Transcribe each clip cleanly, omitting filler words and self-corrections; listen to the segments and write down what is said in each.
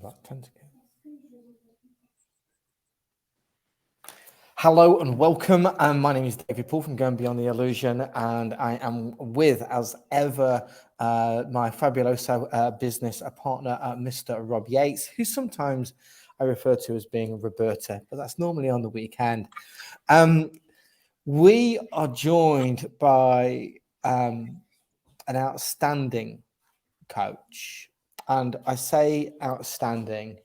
about 10 to go. Hello and welcome. My name is David Paul from Going Beyond the Illusion, and I am with, as ever, my fabuloso business partner, Mr. Rob Yates, who sometimes I refer to as being Roberta, but that's normally on the weekend. We are joined by an outstanding coach, and I say outstanding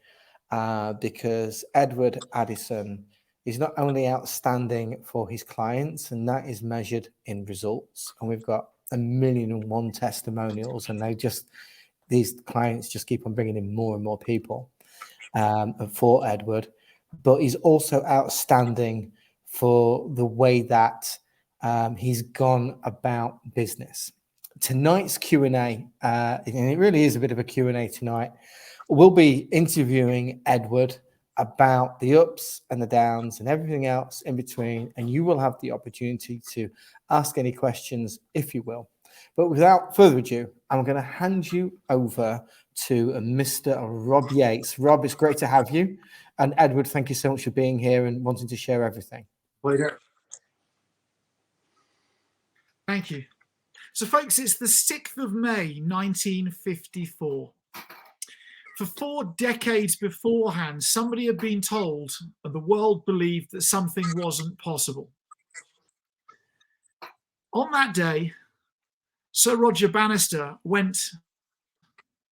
because Edward Addison is not only outstanding for his clients, and that is measured in results, and we've got 1,000,001 testimonials, and these clients just keep on bringing in more and more people for Edward, but he's also outstanding for the way that he's gone about business. Tonight's Q&A, and it really is a bit of a Q&A tonight, we'll be interviewing Edward about the ups and the downs and everything else in between, and you will have the opportunity to ask any questions if you will. But without further ado, I'm going to hand you over to Mr. Rob Yates. Rob, it's great to have you. And Edward, thank you so much for being here and wanting to share everything. Pleasure. Thank you. So, folks, it's the 6th of May, 1954. For 4 decades beforehand, somebody had been told and the world believed that something wasn't possible. On that day, Sir Roger Bannister went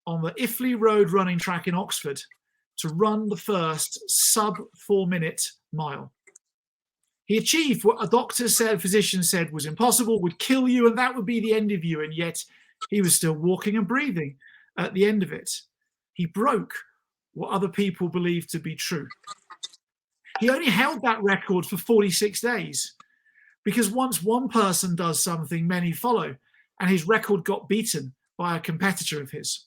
on the Iffley Road running track in Oxford to run the first sub-4-minute mile. He achieved what a physician said was impossible, would kill you, and that would be the end of you. And yet he was still walking and breathing at the end of it. He broke what other people believed to be true. He only held that record for 46 days because once one person does something, many follow, and his record got beaten by a competitor of his.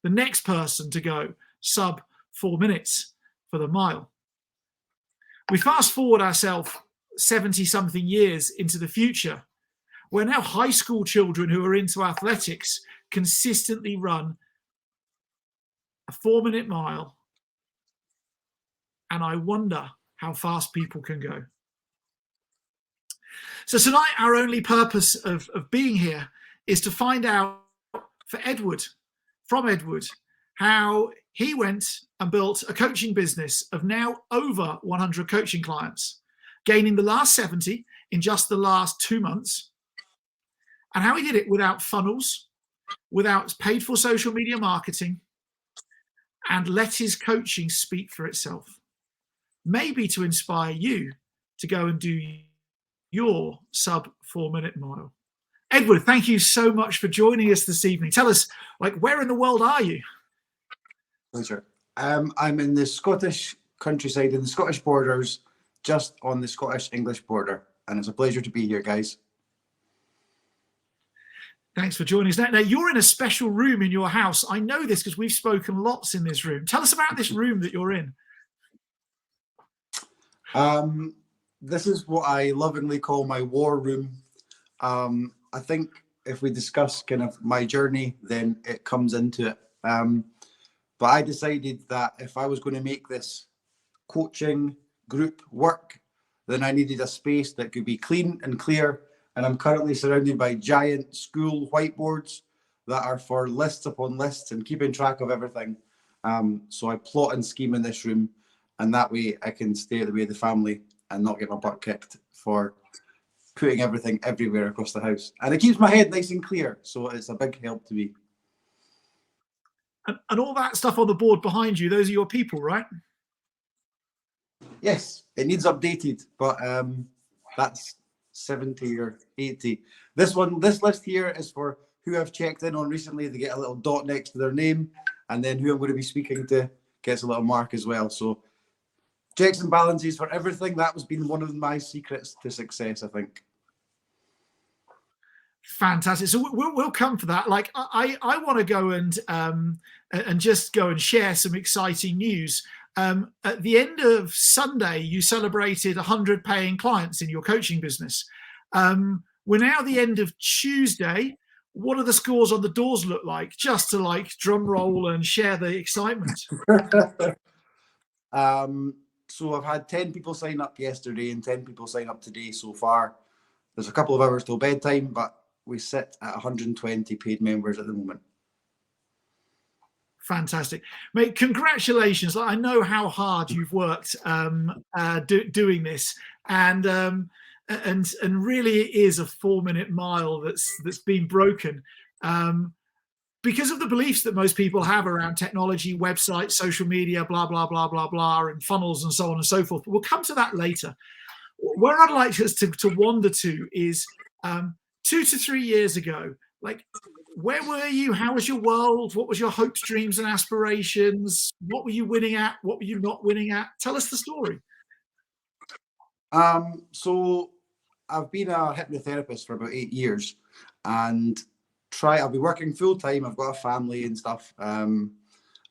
The next person to go sub 4 minutes for the mile. We fast forward ourselves 70-something years into the future, where now high school children who are into athletics consistently run a 4-minute mile, and I wonder how fast people can go. So tonight, our only purpose of being here is to find out from Edward, how he went and built a coaching business of now over 100 coaching clients, gaining the last 70 in just the last 2 months, and how he did it without funnels, without paid for social media marketing, and let his coaching speak for itself. Maybe to inspire you to go and do your sub 4-minute mile. Edward, thank you so much for joining us this evening. Tell us, where in the world are you? Pleasure. I'm in the Scottish countryside, in the Scottish borders, just on the Scottish-English border. And it's a pleasure to be here, guys. Thanks for joining us. Now, you're in a special room in your house. I know this because we've spoken lots in this room. Tell us about this room that you're in. This is what I lovingly call my war room. I think if we discuss kind of my journey, then it comes into it. But I decided that if I was going to make this coaching group work, then I needed a space that could be clean and clear. And I'm currently surrounded by giant school whiteboards that are for lists upon lists and keeping track of everything. So I plot and scheme in this room, and that way I can stay out of the way of the family and not get my butt kicked for putting everything everywhere across the house. And it keeps my head nice and clear. So it's a big help to me. And all that stuff on the board behind you, those are your people, right? Yes, it needs updated, but that's 70 or 80. This list here is for who I've checked in on recently. They get a little dot next to their name, and then who I'm going to be speaking to gets a little mark as well. So checks and balances for everything. That has been one of my secrets to success, I think. Fantastic. So we'll come for that. I want to go and just go and share some exciting news. At the end of Sunday, you celebrated 100 paying clients in your coaching business. We're now at the end of Tuesday. what do the scores on the doors look like, just to like drum roll and share the excitement? So I've had 10 people sign up yesterday and 10 people sign up today so far. There's a couple of hours till bedtime, but we sit at 120 paid members at the moment. Fantastic, mate! Congratulations. I know how hard you've worked doing this, and really it is a 4-minute mile that's been broken because of the beliefs that most people have around technology, websites, social media, blah blah blah blah blah, and funnels and so on and so forth. But we'll come to that later. Where I'd like us to wander to is 2 to 3 years ago. Like, where were you? How was your world? What was your hopes, dreams, and aspirations? What were you winning at? What were you not winning at? Tell us the story. So I've been a hypnotherapist for about 8 years, and I'll be working full time. I've got a family and stuff, and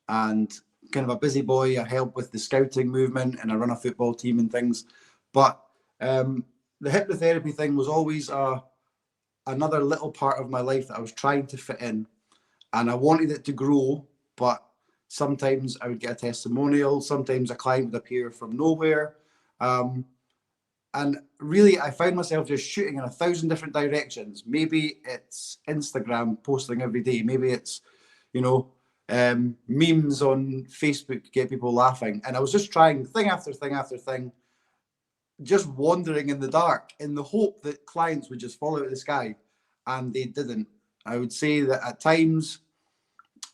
kind of a busy boy. I help with the scouting movement, and I run a football team and things. But the hypnotherapy thing was always another little part of my life that I was trying to fit in, and I wanted it to grow. But sometimes I would get a testimonial. Sometimes a client would appear from nowhere. And really, I found myself just shooting in 1,000 different directions. Maybe it's Instagram posting every day. Maybe it's, memes on Facebook to get people laughing. And I was just trying thing after thing after thing, just wandering in the dark in the hope that clients would just fall out of the sky. And they didn't. I would say that at times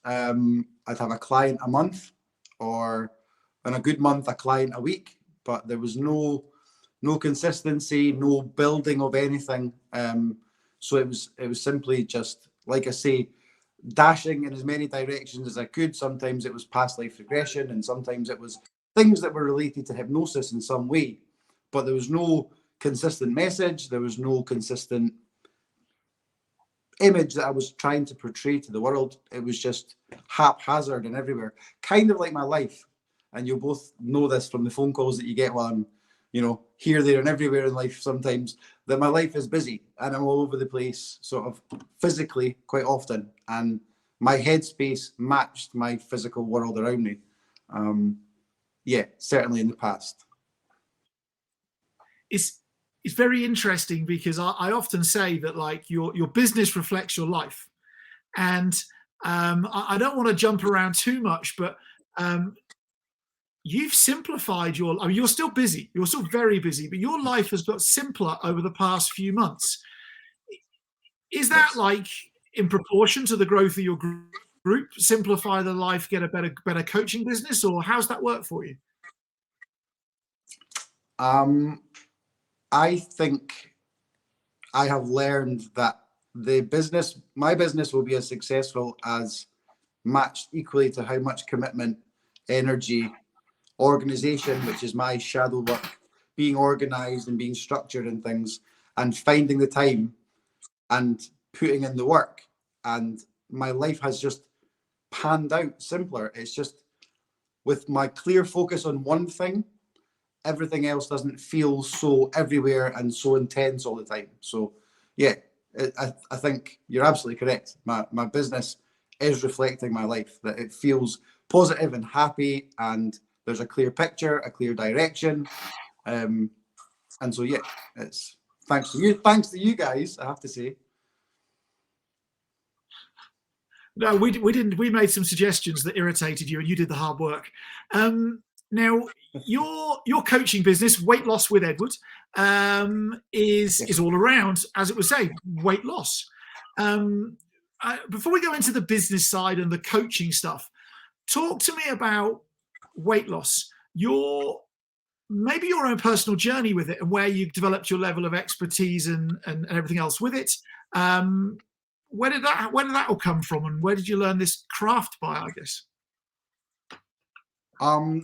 I'd have a client a month, or in a good month, a client a week. But there was no consistency, no building of anything. So it was simply just, like I say, dashing in as many directions as I could. Sometimes it was past life regression, and sometimes it was things that were related to hypnosis in some way. But there was no consistent message. There was no consistent image that I was trying to portray to the world. It was just haphazard and everywhere, kind of like my life. And you'll both know this from the phone calls that you get while I'm, here, there, and everywhere in life sometimes, that my life is busy and I'm all over the place, sort of physically quite often. And my headspace matched my physical world around me. Certainly in the past. It's very interesting because I often say that, like, your business reflects your life. And I don't want to jump around too much, but you've simplified you're still busy. You're still very busy, but your life has got simpler over the past few months. Is that like in proportion to the growth of your group? Simplify the life, get a better coaching business, or how's that work for you? I think I have learned that my business will be as successful as matched equally to how much commitment, energy, organization, which is my shadow work, being organized and being structured and things, and finding the time and putting in the work. And my life has just panned out simpler. It's just with my clear focus on one thing, everything else doesn't feel so everywhere and so intense all the time. So I think you're absolutely correct. My business is reflecting my life, that it feels positive and happy, and there's a clear picture, a clear direction. And so, it's thanks to you guys, I have to say. No, we didn't. We made some suggestions that irritated you, and you did the hard work. Now, your coaching business, Weight Loss with Edward, is all around, as it would say, weight loss. Before we go into the business side and the coaching stuff, talk to me about weight loss. Maybe your own personal journey with it, and where you've developed your level of expertise and everything else with it. Where did that all come from, and where did you learn this craft by, I guess?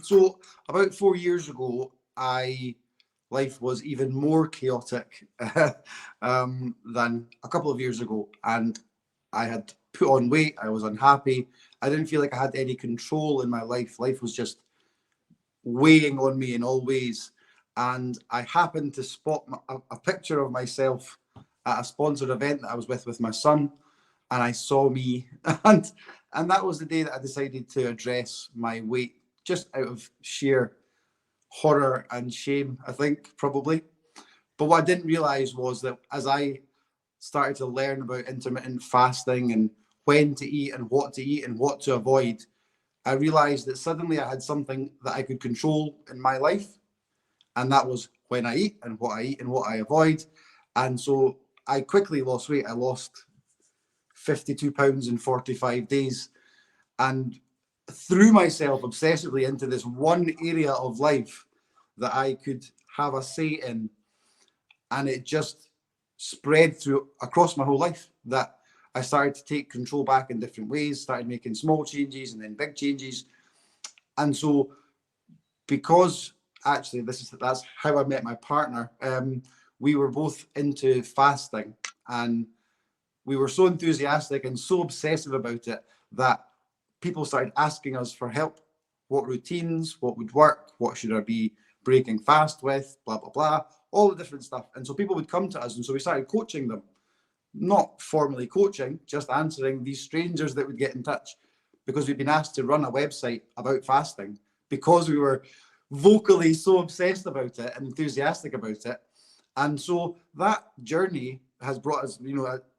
So about 4 years ago, life was even more chaotic than a couple of years ago, and I had put on weight. I was unhappy. I didn't feel like I had any control in my life. Life was just weighing on me in all ways. And I happened to spot a picture of myself at a sponsored event that I was with my son. and I saw me, and that was the day that I decided to address my weight, just out of sheer horror and shame, I think, probably. But what I didn't realize was that as I started to learn about intermittent fasting and when to eat and what to avoid, I realized that suddenly I had something that I could control in my life. And that was when I eat and what I avoid. And so I quickly lost weight. I lost 52 pounds in 45 days, and threw myself obsessively into this one area of life that I could have a say in. And it just spread through across my whole life, that I started to take control back in different ways, started making small changes and then big changes. And so, because actually that's how I met my partner, we were both into fasting, and we were so enthusiastic and so obsessive about it that people started asking us for help. What routines, what would work, what should I be breaking fast with, blah, blah, blah, all the different stuff. And so people would come to us, and so we started coaching them. Not formally coaching, just answering these strangers that would get in touch, because we'd been asked to run a website about fasting because we were vocally so obsessed about it and enthusiastic about it. And so that journey has brought us,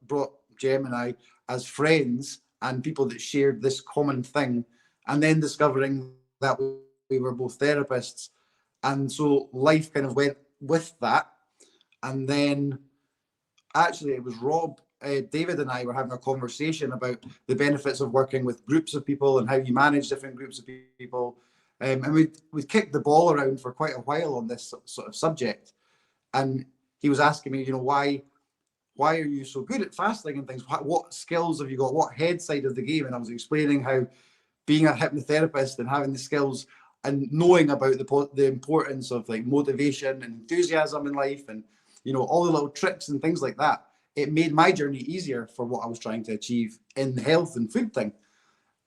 brought Jem and I as friends and people that shared this common thing, and then discovering that we were both therapists. And so life kind of went with that. And then actually it was Rob, David and I were having a conversation about the benefits of working with groups of people and how you manage different groups of people. And we'd kicked the ball around for quite a while on this sort of subject. And he was asking me, why are you so good at fasting and things? What skills have you got? What head side of the game? And I was explaining how being a hypnotherapist and having the skills and knowing about the importance of like motivation and enthusiasm in life, and all the little tricks and things like that, it made my journey easier for what I was trying to achieve in the health and food thing.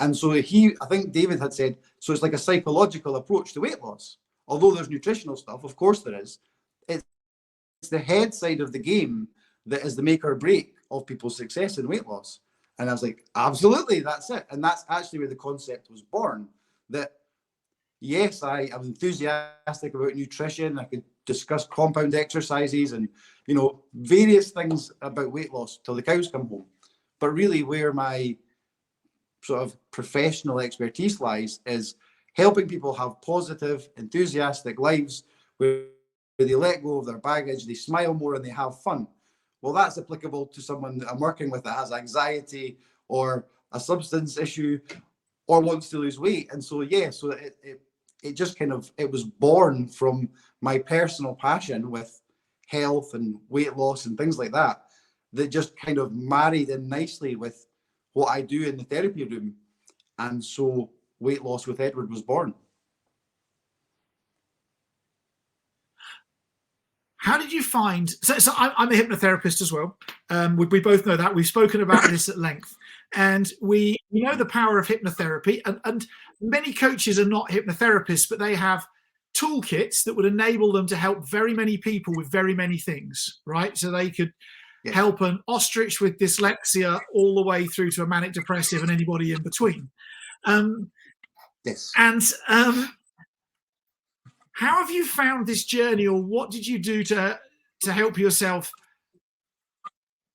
And so I think David had said, so it's like a psychological approach to weight loss. Although there's nutritional stuff, of course there is. It's the head side of the game that is the make or break of people's success in weight loss. And I was like, absolutely, that's it. And that's actually where the concept was born, that yes, I am enthusiastic about nutrition. I could discuss compound exercises and, various things about weight loss till the cows come home. But really where my sort of professional expertise lies is helping people have positive, enthusiastic lives where they let go of their baggage, they smile more, and they have fun. Well, that's applicable to someone that I'm working with that has anxiety or a substance issue or wants to lose weight. And so, so it just kind of, it was born from my personal passion with health and weight loss and things like that, that just kind of married in nicely with what I do in the therapy room. And so Weight Loss with Edward was born. How did you find, so I'm a hypnotherapist as well. We both know that. We've spoken about this at length. And we know the power of hypnotherapy. And many coaches are not hypnotherapists, but they have toolkits that would enable them to help very many people with very many things, right? So they could help an ostrich with dyslexia all the way through to a manic depressive and anybody in between. Yes. And how have you found this journey, or what did you do to help yourself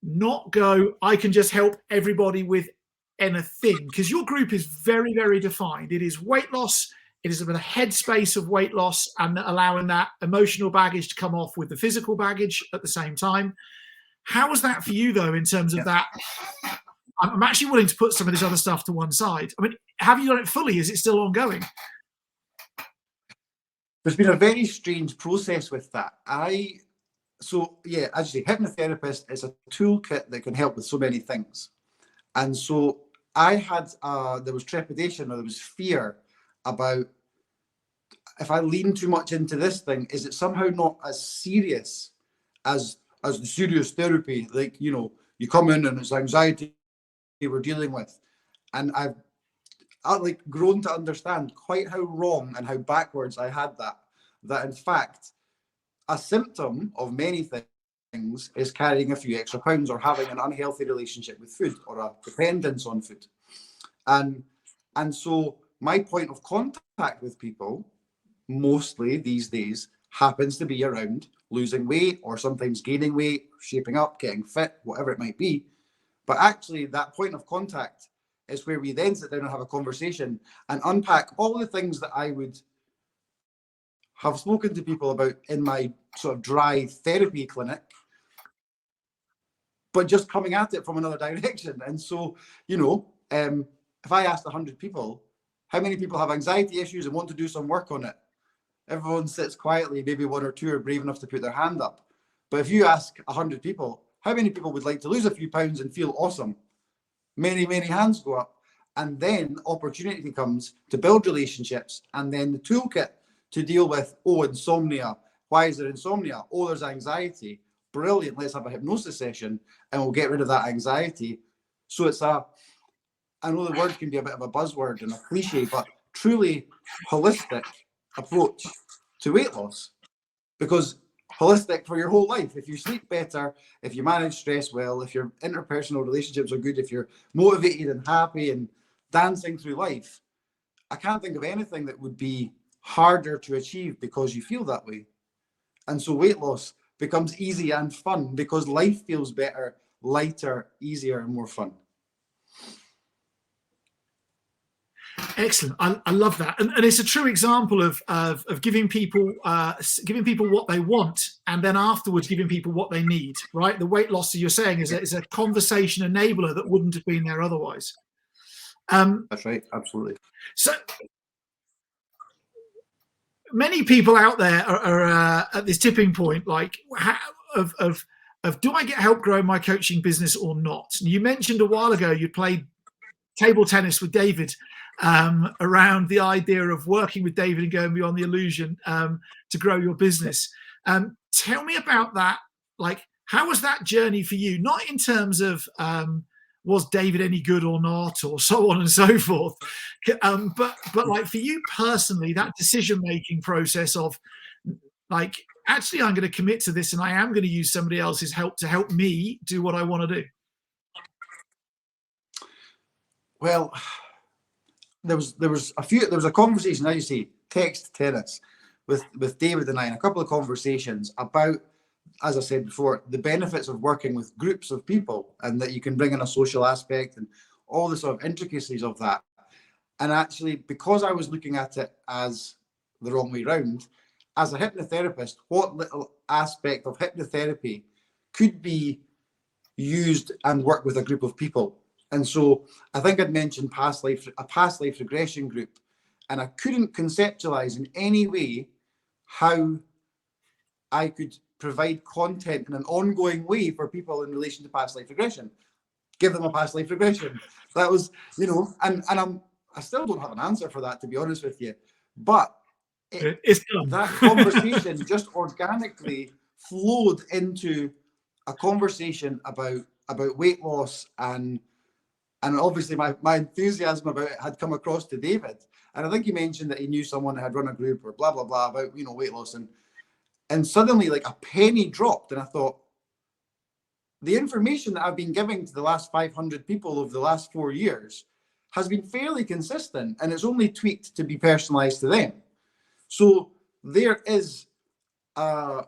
not go, I can just help everybody with anything? Because your group is very, very defined. It is weight loss. It is about a headspace of weight loss and allowing that emotional baggage to come off with the physical baggage at the same time. How was that for you, though, in terms of that? I'm actually willing to put some of this other stuff to one side. I mean, have you done it fully? Is it still ongoing? There's been a very strange process with that. Actually, hypnotherapist is a toolkit that can help with so many things. And so I had, there was trepidation, or there was fear about, if I lean too much into this thing, is it somehow not as serious as the serious therapy? Like, you come in and it's anxiety we're dealing with. And I've like grown to understand quite how wrong and how backwards I had that in fact, a symptom of many things is carrying a few extra pounds or having an unhealthy relationship with food or a dependence on food. And so my point of contact with people mostly these days happens to be around losing weight or sometimes gaining weight, shaping up, getting fit, whatever it might be. But actually that point of contact is where we then sit down and have a conversation and unpack all the things that I would have spoken to people about in my sort of dry therapy clinic, but just coming at it from another direction. And so, if I asked 100 people, how many people have anxiety issues and want to do some work on it? Everyone sits quietly, maybe one or two are brave enough to put their hand up. But if you ask 100 people, how many people would like to lose a few pounds and feel awesome? Many, many hands go up. And then opportunity comes to build relationships, and then the toolkit to deal with, insomnia. Why is there insomnia? Oh, there's anxiety. Brilliant. Let's have a hypnosis session and we'll get rid of that anxiety. So it's I know the word can be a bit of a buzzword and a cliche, but truly holistic approach to weight loss, because holistic for your whole life. If you sleep better, if you manage stress well, if your interpersonal relationships are good, if you're motivated and happy and dancing through life, I can't think of anything that would be harder to achieve because you feel that way. And so weight loss becomes easy and fun because life feels better, lighter, easier, and more fun. Excellent. I love that, and it's a true example of giving people what they want, and then afterwards giving people what they need. Right, the weight loss that you're saying is a conversation enabler that wouldn't have been there otherwise. That's right, absolutely. So many people out there are at this tipping point, like of do I get help growing my coaching business or not? And you mentioned a while ago you played table tennis with David. Around the idea of working with David and going beyond the illusion to grow your business. Tell me about that. Like, how was that journey for you? Not in terms of was David any good or not, or so on and so forth, but like for you personally, that decision-making process of like, actually, I'm going to commit to this, and I am going to use somebody else's help to help me do what I want to do. Well, there was a conversation, as you say, text tennis with David and I, and a couple of conversations about, as I said before, the benefits of working with groups of people, and that you can bring in a social aspect and all the sort of intricacies of that. And actually, because I was looking at it as the wrong way round, as a hypnotherapist, what little aspect of hypnotherapy could be used and work with a group of people? And so I think I'd mentioned a past life regression group, and I couldn't conceptualize in any way how I could provide content in an ongoing way for people in relation to past life regression. Give them a past life regression. That was, and I still don't have an answer for that, to be honest with you. But that conversation just organically flowed into a conversation about weight loss, and obviously my enthusiasm about it had come across to David. And I think he mentioned that he knew someone that had run a group or blah, blah, blah about, weight loss. And suddenly like a penny dropped. And I thought, the information that I've been giving to the last 500 people over the last 4 years has been fairly consistent, and it's only tweaked to be personalized to them. So there is a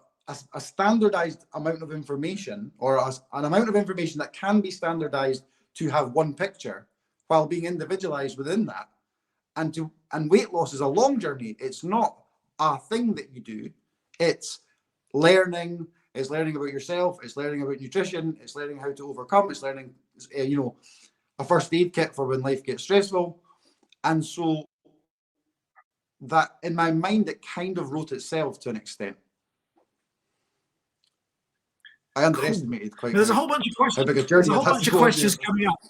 standardized amount of information, or an amount of information that can be standardized to have one picture while being individualized within that. And weight loss is a long journey. It's not a thing that you do. It's learning. It's learning about yourself. It's learning about nutrition. It's learning how to overcome. It's learning, a first aid kit for when life gets stressful. And so that, in my mind, it kind of wrote itself to an extent. I underestimated quite. There's a whole bunch of questions. How big a journey There's a whole bunch of questions coming up.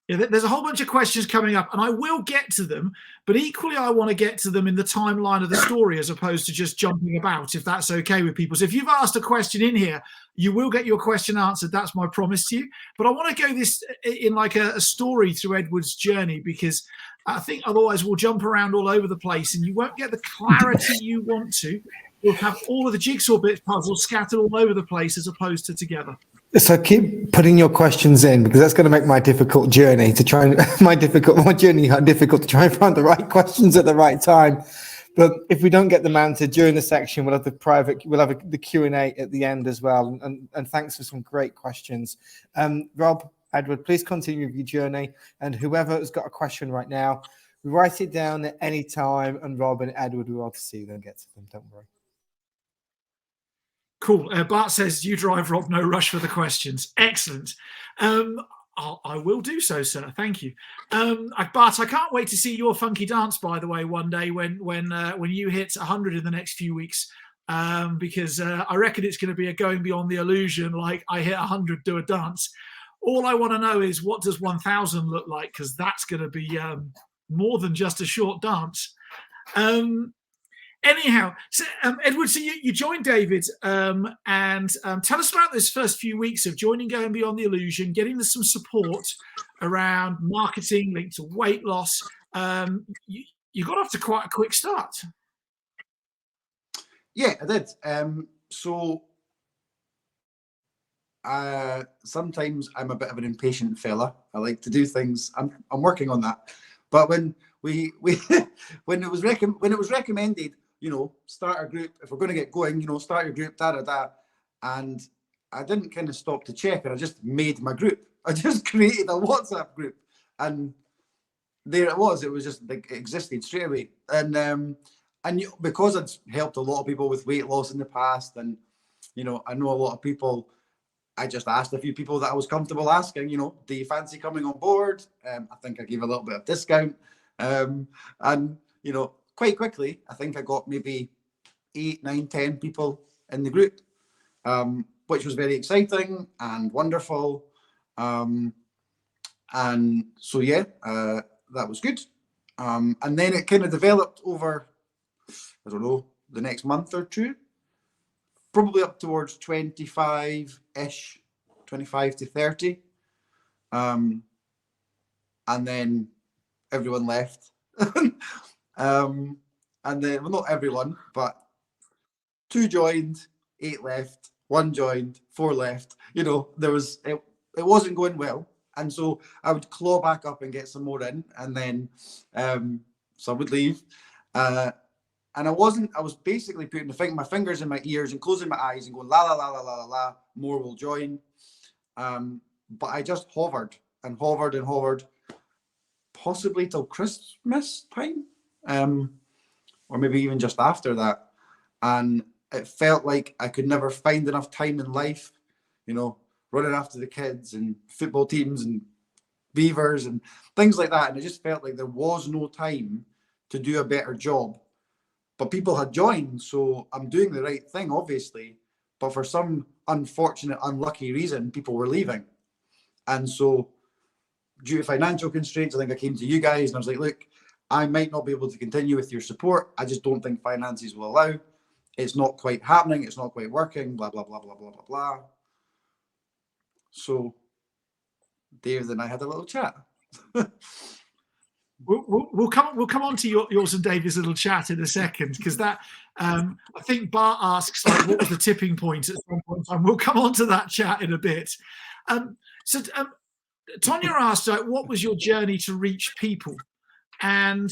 Yeah, there's a whole bunch of questions coming up, and I will get to them, but equally I want to get to them in the timeline of the story as opposed to just jumping about, if that's okay with people. So if you've asked a question in here, you will get your question answered. That's my promise to you. But I want to go this in like a story through Edward's journey, because I think otherwise we'll jump around all over the place and you won't get the clarity you want to. You'll have all of the jigsaw bits puzzle scattered all over the place as opposed to together. So keep putting your questions in, because that's going to make my difficult journey to try and my journey difficult to try and find the right questions at the right time. But if we don't get them answered during the section, we'll have the Q&A at the end as well. And thanks for some great questions. Rob, Edward, please continue with your journey. And whoever has got a question right now, write it down at any time, and Rob and Edward will be able to see them and get to them. Don't worry. Cool. Bart says, you drive, Rob, no rush for the questions. Excellent. I will do so, sir. Thank you. Bart, I can't wait to see your funky dance, by the way, one day when you hit 100 in the next few weeks, because I reckon it's going to be a going beyond the illusion, like I hit 100, do a dance. All I want to know is, what does 1,000 look like? Because that's going to be more than just a short dance. Anyhow, so, Edward, so you joined David, and tell us about those first few weeks of joining Going Beyond the Illusion, getting some support around marketing linked to weight loss. You got off to quite a quick start. Yeah, I did. Sometimes I'm a bit of an impatient fella. I like to do things. I'm working on that. But when when it was recommended, start a group. If we're going to get going, start your group, And I didn't kind of stop to check, and I just made my group. I just created a WhatsApp group, and there it was. It was just like, it existed straight away. And because I'd helped a lot of people with weight loss in the past, and I know a lot of people. I just asked a few people that I was comfortable asking, do you fancy coming on board? I think I gave a little bit of discount, and quite quickly, I think I got maybe 8, 9, 10 people in the group, which was very exciting and wonderful. And so, that was good. And then it kind of developed over, I don't know, the next month or two, probably up towards 25-ish, 25 to 30. And then everyone left. And then, well, not everyone, but 2 joined, 8 left, 1 joined, 4 left. There was it wasn't going well, and so I would claw back up and get some more in, and then some would leave. And I was basically putting my fingers in my ears and closing my eyes and going la la la la la la. More will join, but I just hovered and hovered and hovered, possibly till Christmas time. Or maybe even just after that. And it felt like I could never find enough time in life, running after the kids and football teams and beavers and things like that. And it just felt like there was no time to do a better job. But people had joined, so I'm doing the right thing, obviously. But for some unfortunate, unlucky reason, people were leaving. And so due to financial constraints, I think I came to you guys and I was like, look, I might not be able to continue with your support. I just don't think finances will allow. It's not quite happening. It's not quite working. Blah, blah, blah, blah, blah, blah, blah. So David and I had a little chat. We'll come on to yours and David's little chat in a second, because that I think Bart asks, like, what was the tipping point at some point in time. We'll come on to that chat in a bit. So Tonya asked, what was your journey to reach people? And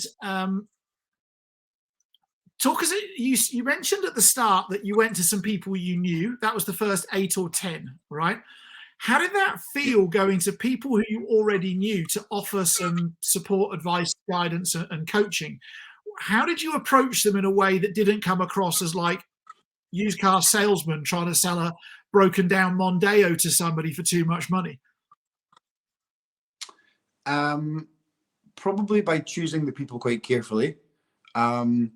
talk us. You mentioned at the start that you went to some people you knew. That was the first 8 or 10, right? How did that feel, going to people who you already knew to offer some support, advice, guidance, and coaching? How did you approach them in a way that didn't come across as like used car salesman trying to sell a broken down Mondeo to somebody for too much money? Probably by choosing the people quite carefully. And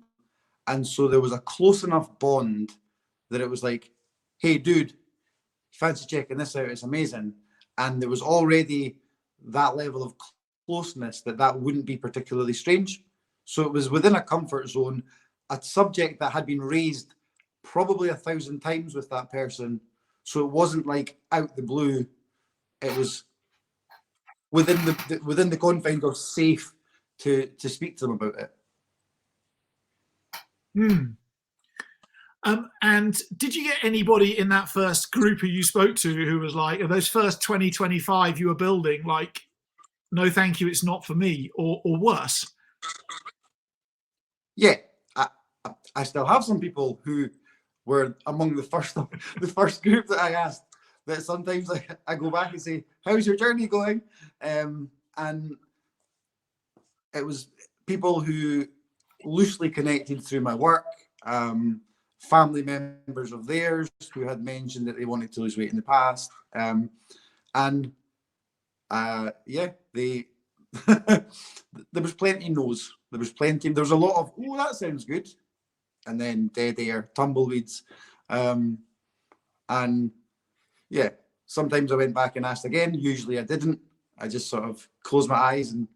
so there was a close enough bond that it was like, hey, dude, fancy checking this out? It's amazing. And there was already that level of closeness that wouldn't be particularly strange. So it was within a comfort zone, a subject that had been raised probably 1,000 times with that person. So it wasn't like out the blue. It was within the confines of safe to speak to them about it. And did you get anybody in that first group who you spoke to who was like, those first 20, 25 you were building, like, no, thank you, it's not for me, or worse? Yeah, I still have some people who were among the first group that I asked, that sometimes I go back and say, how's your journey going? And it was people who loosely connected through my work, family members of theirs who had mentioned that they wanted to lose weight in the past. Yeah, there was plenty no's. There was a lot of, oh, that sounds good. And then dead air, tumbleweeds. And yeah, sometimes I went back and asked again. Usually I didn't. I just sort of closed my eyes and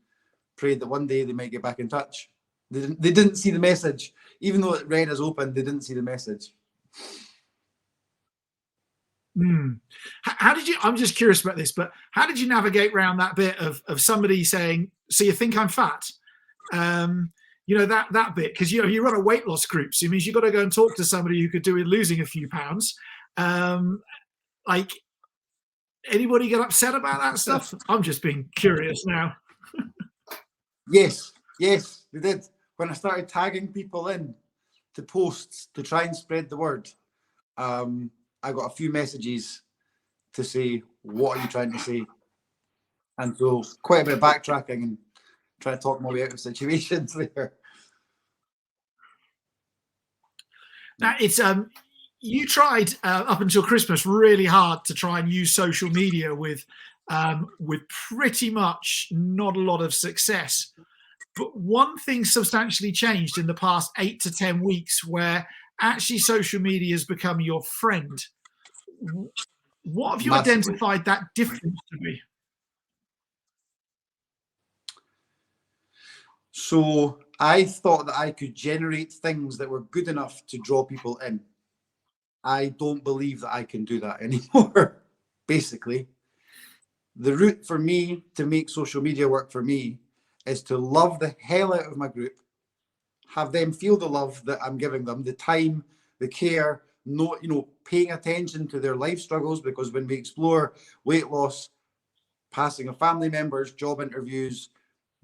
prayed that one day they might get back in touch. They didn't see the message. Even though it read as open, they didn't see the message. How did you, I'm just curious about this, but how did you navigate around that bit of somebody saying, so you think I'm fat? You know, that bit, because, you know, you run a weight loss group, so it means you've got to go and talk to somebody who could do with losing a few pounds. Like, anybody get upset about that stuff? I'm just being curious now. Yes, they did. When I started tagging people in to posts to try and spread the word, I got a few messages to say, what are you trying to say? And so quite a bit of backtracking and trying to talk my way out of situations there. Now, it's you tried up until Christmas really hard to try and use social media with pretty much not a lot of success. But one thing substantially changed in the past 8 to 10 weeks, where actually social media has become your friend. What have you identified that difference to be? So I thought that I could generate things that were good enough to draw people in. I don't believe that I can do that anymore. Basically, the route for me to make social media work for me is to love the hell out of my group, have them feel the love that I'm giving them, the time, the care, paying attention to their life struggles, because when we explore weight loss, passing of family members, job interviews,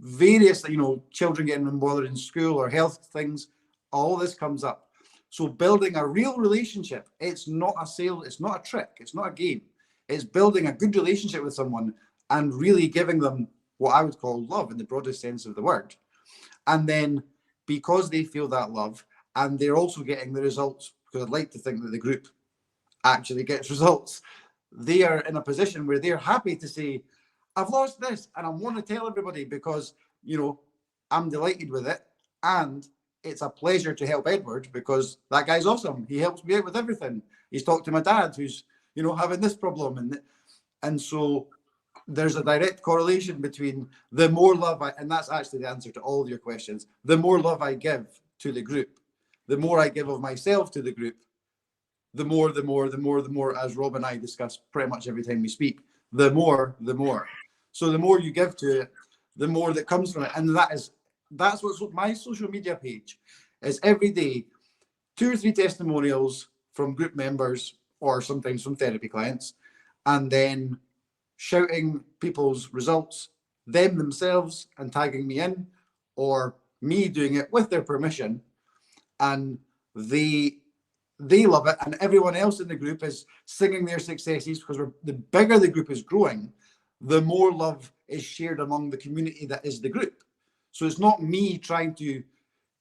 various, children getting involved in school or health things, all this comes up. So building a real relationship, it's not a sale, it's not a trick, it's not a game. It's building a good relationship with someone and really giving them what I would call love in the broadest sense of the word. And then because they feel that love and they're also getting the results, because I'd like to think that the group actually gets results, they are in a position where they're happy to say, I've lost this and I want to tell everybody because, I'm delighted with it. And it's a pleasure to help Edward because that guy's awesome. He helps me out with everything. He's talked to my dad who's, having this problem. And so there's a direct correlation between the more love and that's actually the answer to all of your questions. The more love I give to the group, the more I give of myself to the group, the more, as Rob and I discuss pretty much every time we speak, the more. So the more you give to it, the more that comes from it. And that's what's my social media page is every day, 2 or 3 testimonials from group members or sometimes from therapy clients, and then shouting people's results, them themselves, and tagging me in, or me doing it with their permission. And they love it, and everyone else in the group is singing their successes because the bigger the group is growing, the more love is shared among the community that is the group. So it's not me trying to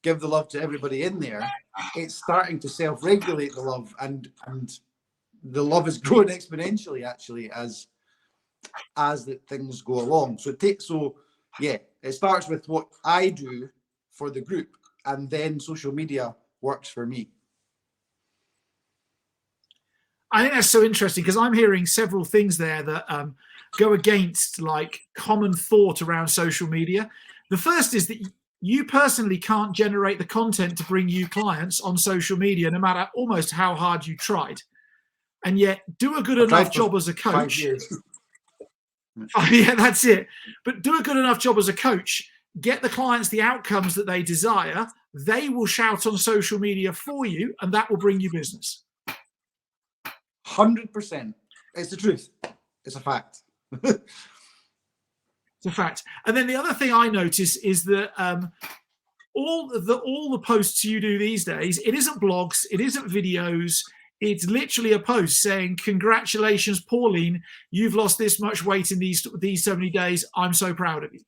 give the love to everybody in there. It's starting to self-regulate the love, and the love is growing exponentially actually as the things go along. So it starts with what I do for the group, and then social media works for me. I think that's so interesting because I'm hearing several things there that go against like common thought around social media. The first is that you personally can't generate the content to bring you clients on social media, no matter almost how hard you tried. And yet, do a good enough job as a coach. 5 years. Yeah, that's it. But do a good enough job as a coach. Get the clients the outcomes that they desire. They will shout on social media for you, and that will bring you business. 100%. It's the truth. It's a fact. It's a fact. And then the other thing I notice is that all the posts you do these days, it isn't blogs, it isn't videos. It's literally a post saying, "Congratulations, Pauline, you've lost this much weight in these so many days. I'm so proud of you."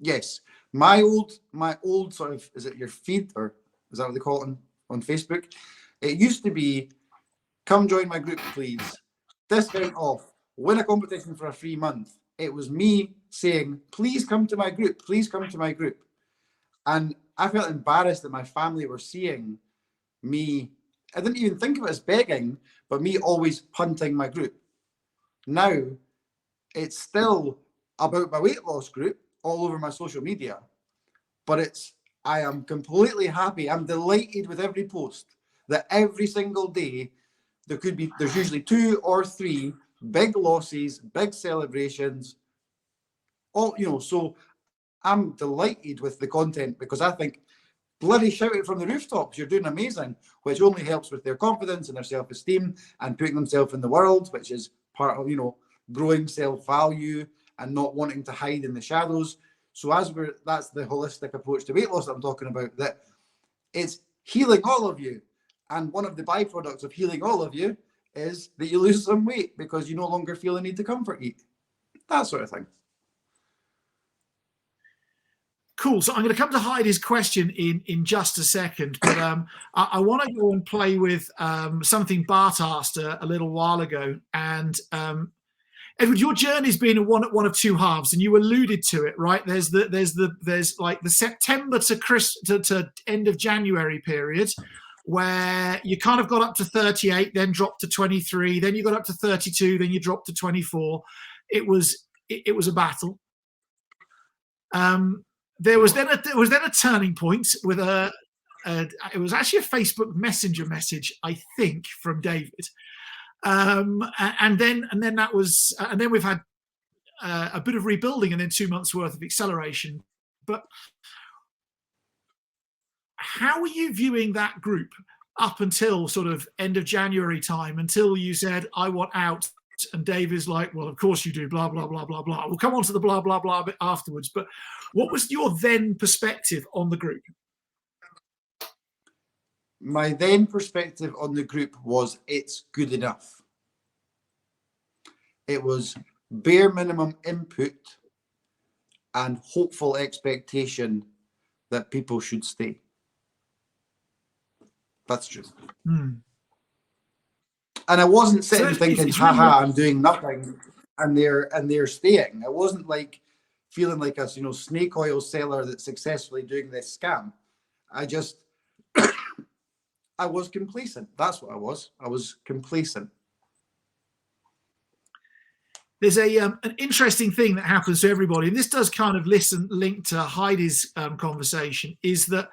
Yes. My old sort of, is it your feed, or is that what they call it on Facebook? It used to be, "Come join my group, please. Discount off. Win a competition for a free month." It was me saying, "Please come to my group. Please come to my group." And I felt embarrassed that my family were seeing me. I didn't even think of it as begging, but me always punting my group. Now, it's still about my weight loss group all over my social media, but I am completely happy. I'm delighted with every post that every single day there's usually 2 or 3 big losses, big celebrations, all, so I'm delighted with the content because I think, bloody shout it from the rooftops, you're doing amazing, which only helps with their confidence and their self-esteem and putting themselves in the world, which is part of, growing self-value and not wanting to hide in the shadows. So that's the holistic approach to weight loss that I'm talking about, that it's healing all of you. And one of the byproducts of healing all of you is that you lose some weight because you no longer feel the need to comfort eat. That sort of thing. Cool. So I'm going to come to Heidi's question in just a second, but I want to go and play with something Bart asked a little while ago. And Edward, your journey's been one of two halves, and you alluded to it, right? There's like the September to end of January period, where you kind of got up to 38, then dropped to 23, then you got up to 32, then you dropped to 24. It was a battle. There was then a turning point with it was actually a Facebook Messenger message, I think, from David, and then we've had a bit of rebuilding and then 2 months worth of acceleration. But how are you viewing that group up until sort of end of January time, until you said, "I want out"? And Dave is like, "Well, of course you do, blah, blah, blah, blah, blah." We'll come on to the blah, blah, blah bit afterwards. But what was your then perspective on the group? My then perspective on the group was, it's good enough. It was bare minimum input and hopeful expectation that people should stay. That's true. And I wasn't sitting thinking, haha, I'm doing nothing and they're staying. I wasn't like feeling like a snake oil seller that's successfully doing this scam. I was complacent. That's what I was. I was complacent. There's an interesting thing that happens to everybody, and this does kind of link to Heidi's conversation, is that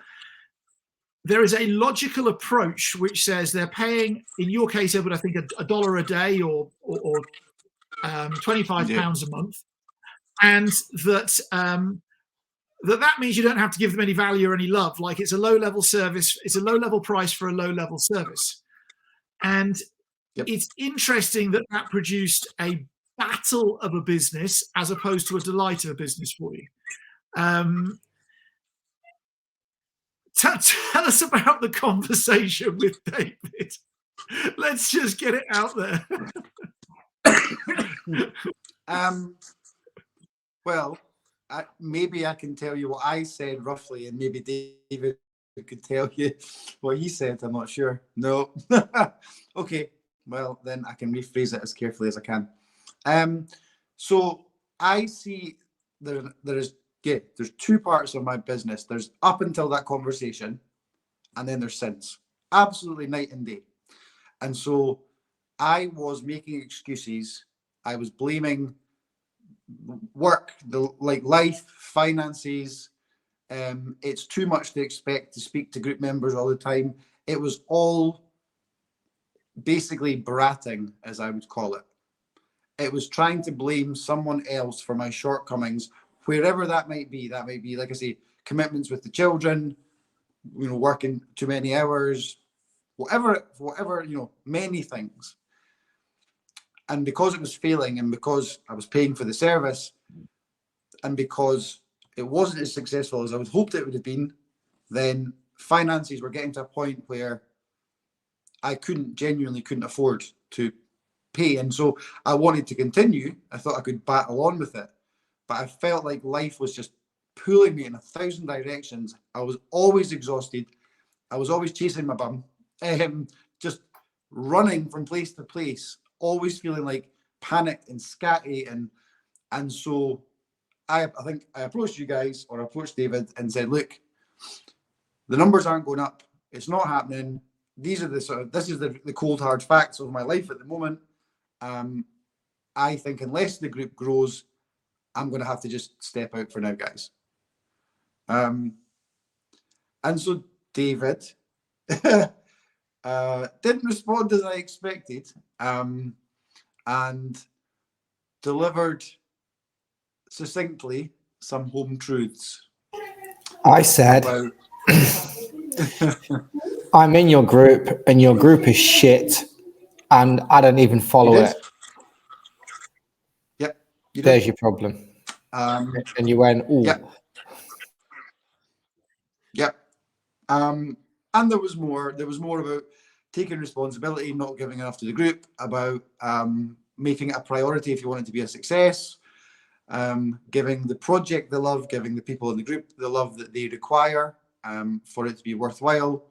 there is a logical approach which says they're paying, in your case, Edward, I think $1 a day or £25 a month, and that means you don't have to give them any value or any love. Like, it's a low-level service, it's a low-level price for a low-level service. And It's interesting that produced a battle of a business as opposed to a delight of a business for you. Tell us about the conversation with David. Let's just get it out there. Well, maybe I can tell you what I said roughly, and maybe David could tell you what he said. I'm not sure. No. Okay. Well, then I can rephrase it as carefully as I can. So I see there's 2 parts of my business. There's up until that conversation, and then there's since. Absolutely night and day. And so I was making excuses. I was blaming work, life, finances. It's too much to expect to speak to group members all the time. It was all basically bratting, as I would call it. It was trying to blame someone else for my shortcomings, wherever that might be. That might be, like I say, commitments with the children, working too many hours, whatever, many things. And because it was failing, and because I was paying for the service, and because it wasn't as successful as I would hoped it would have been, then finances were getting to a point where I genuinely couldn't afford to pay. And so I wanted to continue. I thought I could battle on with it, but I felt like life was just pulling me in 1,000 directions. I was always exhausted. I was always chasing my bum, just running from place to place, always feeling like panicked and scatty. And so I think I approached you guys, or I approached David and said, look, the numbers aren't going up. It's not happening. This is the cold hard facts of my life at the moment. I think unless the group grows, I'm going to have to just step out for now, guys. And so David didn't respond as I expected, and delivered succinctly some home truths. I said, About... I'm in your group and your group is shit and I don't even follow it. Yep. There's your problem. And you went, ooh. Yep. Yep. And there was more about taking responsibility, not giving enough to the group, about making it a priority if you want it to be a success, giving the project the love, giving the people in the group the love that they require for it to be worthwhile.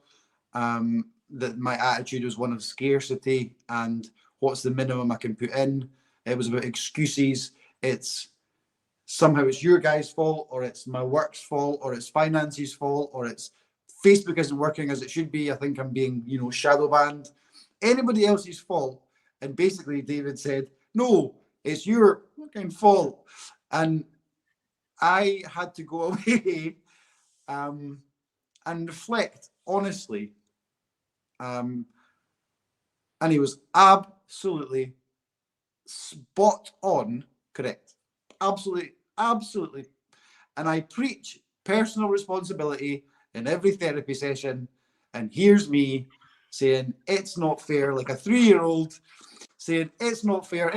That my attitude was one of scarcity and what's the minimum I can put in. It was about excuses. It's somehow it's your guys' fault, or it's my work's fault, or it's finances' fault, or it's Facebook isn't working as it should be. I think I'm being, shadow banned. Anybody else's fault. And basically David said, no, it's your fucking fault. And I had to go away and reflect honestly. And he was absolutely spot on correct. Absolutely. And I preach personal responsibility in every therapy session. And here's me saying, it's not fair, like a 3-year-old saying, it's not fair.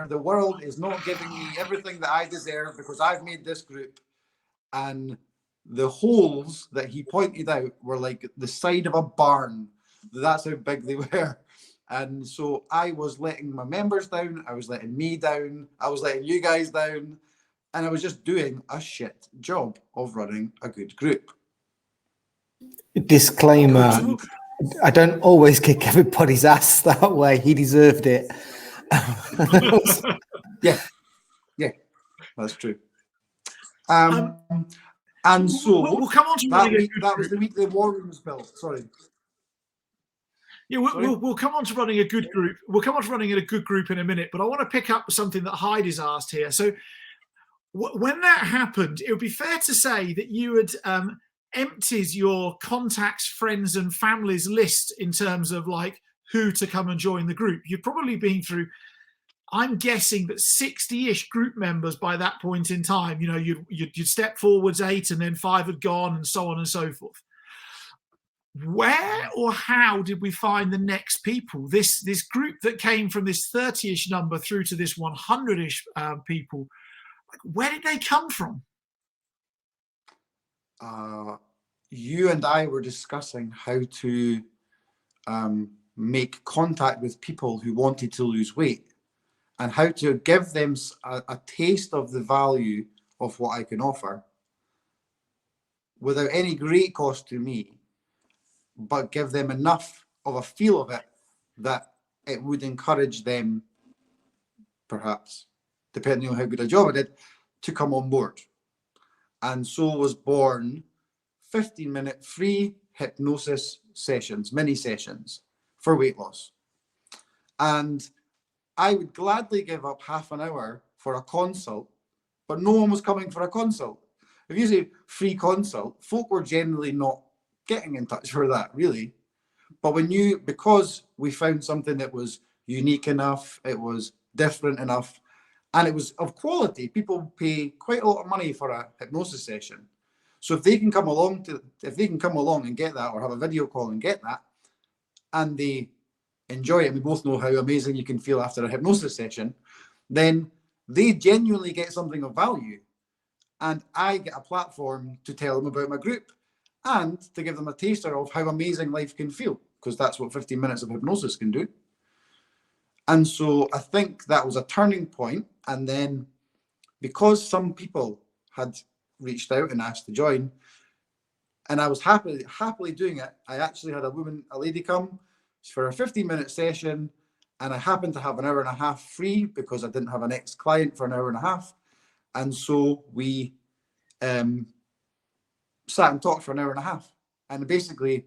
The world is not giving me everything that I deserve because I've made this group. And the holes that he pointed out were like the side of a barn. That's how big they were. And so I was letting my members down. I was letting me down. I was letting you guys down. And I was just doing a shit job of running a good group. Disclaimer, I don't always kick everybody's ass that way. He deserved it. Yeah, that's true. And so we'll come on to that was the week the war room was built. Sorry. Yeah, we'll come on to running a good group. We'll come on to running a good group in a minute, but I want to pick up something that Heidi's asked here. So when that happened, it would be fair to say that you had emptied your contacts, friends and family's list in terms of like who to come and join the group. You've probably been through, I'm guessing that 60-ish group members by that point in time. You'd step forwards 8 and then 5 had gone and so on and so forth. Where or how did we find the next people? This group that came from this 30-ish number through to this 100-ish people, where did they come from? You and I were discussing how to make contact with people who wanted to lose weight and how to give them a taste of the value of what I can offer without any great cost to me, but give them enough of a feel of it that it would encourage them, perhaps, depending on how good a job I did, to come on board. And so was born 15-minute free hypnosis sessions, mini sessions for weight loss. And I would gladly give up half an hour for a consult, but no one was coming for a consult. If you say free consult, folk were generally not getting in touch for that, really. But because we found something that was unique enough, it was different enough, and it was of quality, people pay quite a lot of money for a hypnosis session. So if they can come along and get that, or have a video call and get that, and they enjoy it, we both know how amazing you can feel after a hypnosis session, then they genuinely get something of value. And I get a platform to tell them about my group and to give them a taster of how amazing life can feel, because that's what 15 minutes of hypnosis can do. And so I think that was a turning point. And then because some people had reached out and asked to join, and I was happily doing it, I actually had a lady come for a 15-minute session, and I happened to have an hour and a half free because I didn't have an ex-client for an hour and a half. And so we sat and talked for an hour and a half. And basically,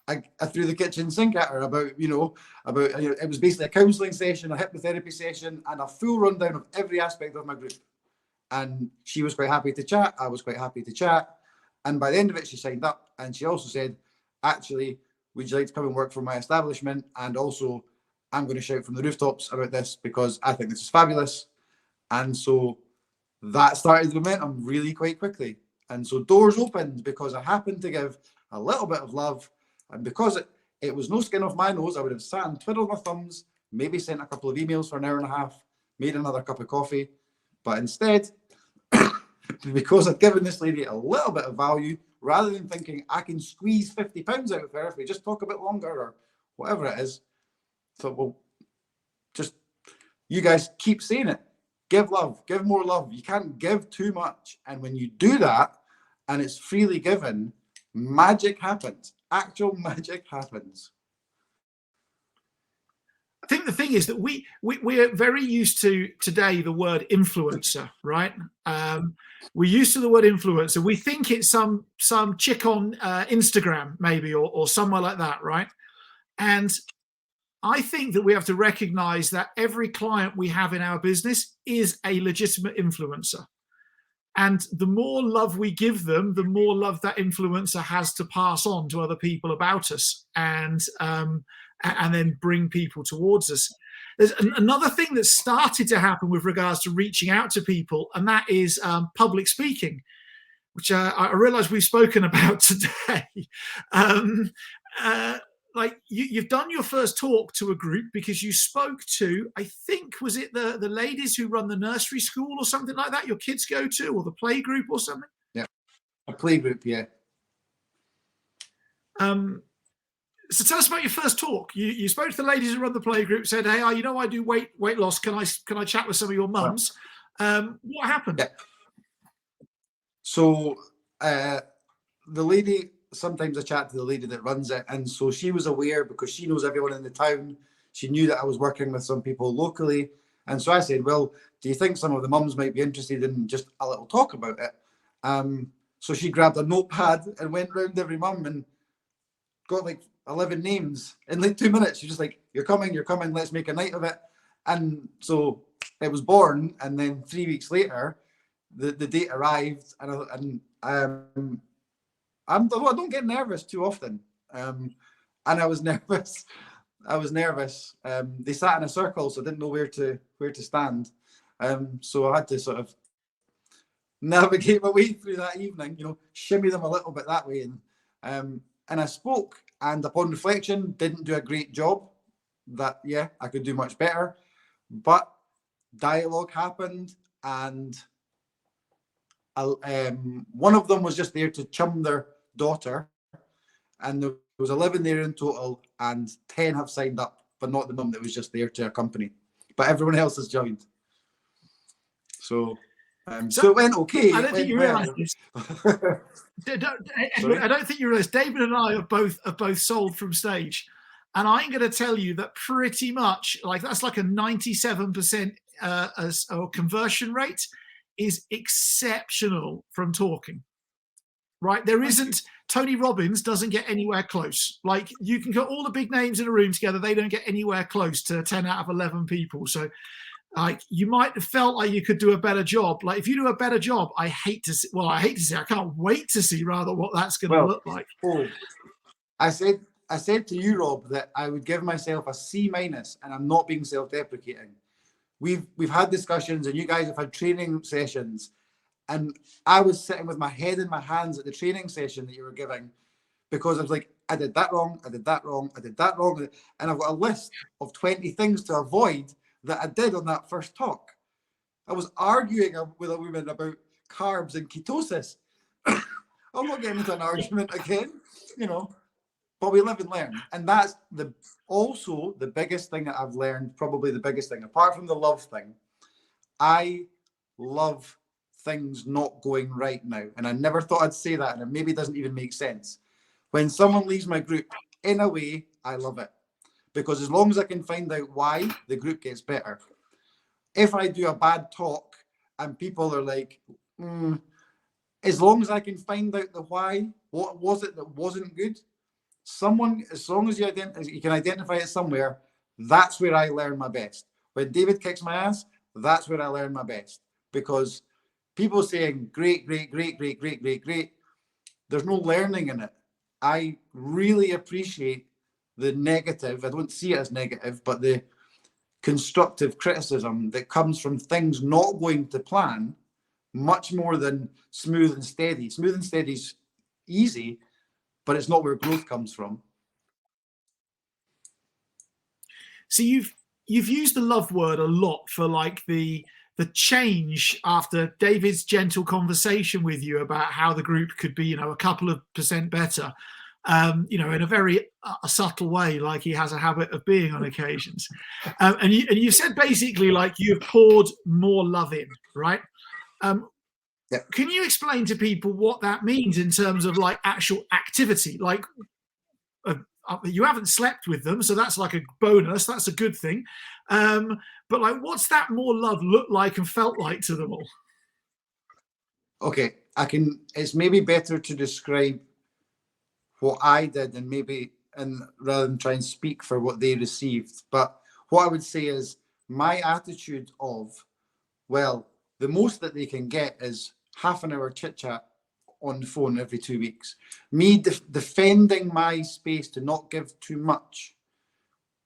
I threw the kitchen sink at her about it was basically a counselling session, a hypnotherapy session, and a full rundown of every aspect of my group. And she was quite happy to chat. I was quite happy to chat. And by the end of it, she signed up. And she also said, actually, would you like to come and work for my establishment? And also, I'm going to shout from the rooftops about this because I think this is fabulous. And so that started the momentum really quite quickly. And so doors opened because I happened to give a little bit of love. And because it was no skin off my nose, I would have sat and twiddled my thumbs, maybe sent a couple of emails for an hour and a half, made another cup of coffee. But instead, because I'd given this lady a little bit of value, rather than thinking I can squeeze £50 out of her if we just talk a bit longer or whatever it is, thought, well, just you guys keep saying it. Give love, give more love. You can't give too much. And when you do that and it's freely given, magic happens. Actual magic happens. I think the thing is that we're very used to today the word influencer, right? We're used to the word influencer. We think it's some chick on Instagram maybe or somewhere like that, right? And I think that we have to recognize that every client we have in our business is a legitimate influencer. And the more love we give them, the more love that influencer has to pass on to other people about us and then bring people towards us. There's another thing that started to happen with regards to reaching out to people, and that is public speaking, which I realize we've spoken about today. Like you've done your first talk to a group because you spoke to, I think, was it the ladies who run the nursery school or something like that your kids go to, or the play group or something? Yeah, a play group, yeah. So tell us about your first talk. You spoke to the ladies who run the play group, said, hey, I do weight loss. Can I chat with some of your mums? What happened? Yeah. So the lady, sometimes I chat to the lady that runs it. And so she was aware because she knows everyone in the town. She knew that I was working with some people locally. And so I said, well, do you think some of the mums might be interested in just a little talk about it? So she grabbed a notepad and went round every mum and got like 11 names in like 2 minutes. She's just like, you're coming, let's make a night of it. And so it was born. And then 3 weeks later, the date arrived, and I don't get nervous too often. And I was nervous. They sat in a circle, so I didn't know where to stand. So I had to sort of navigate my way through that evening, shimmy them a little bit that way. And I spoke, and upon reflection, didn't do a great job. That, yeah, I could do much better. But dialogue happened, and one of them was just there to chum their daughter, and there was 11 there in total, and 10 have signed up, but not the mum that was just there to accompany. But everyone else has joined. So it went okay. I don't think you realise this. I don't think you realise David and I have both sold from stage, and I'm going to tell you that pretty much that's like a 97% conversion rate is exceptional from talking. right? There isn't, Tony Robbins doesn't get anywhere close. Like, you can get all the big names in a room together, they don't get anywhere close to 10 out of 11 people. So like, you might have felt like you could do a better job. Like, if you do a better job, I can't wait to see rather what that's going to look like. Oh, I said to you, Rob, that I would give myself a C-, and I'm not being self-deprecating. We've had discussions, and you guys have had training sessions, and I was sitting with my head in my hands at the training session that you were giving, because I was like, I did that wrong, I did that wrong, I did that wrong, and I've got a list of 20 things to avoid that I did on that first talk. I was arguing with a woman about carbs and ketosis. I'm not getting into an argument again, you know, but we live and learn. And that's also the biggest thing that I've learned, probably the biggest thing, apart from the love thing. I love things not going right now. And I never thought I'd say that, and it maybe doesn't even make sense. When someone leaves my group, in a way, I love it. Because as long as I can find out why, the group gets better. If I do a bad talk and people are like, as long as I can find out the why, what was it that wasn't good? As long as you can identify it somewhere, that's where I learn my best. When David kicks my ass, that's where I learn my best. Because people saying great, great, great, great, great, great, great, there's no learning in it. I really appreciate the negative. I don't see it as negative, but the constructive criticism that comes from things not going to plan much more than smooth and steady. Smooth and steady is easy, but it's not where growth comes from. So you've used the love word a lot for like the change after David's gentle conversation with you about how the group could be, you know, a couple of % better, you know, in a very subtle way, like he has a habit of being on occasions. And you said basically like you've poured more love in, right? Yeah. Can you explain to people what that means in terms of like actual activity? Like, you haven't slept with them, so that's like a bonus. That's a good thing. But like, what's that more love look like and felt like to them all? Okay, it's maybe better to describe what I did and rather than try and speak for what they received. But what I would say is my attitude of, well, the most that they can get is half an hour chit chat on the phone every 2 weeks. Me defending my space to not give too much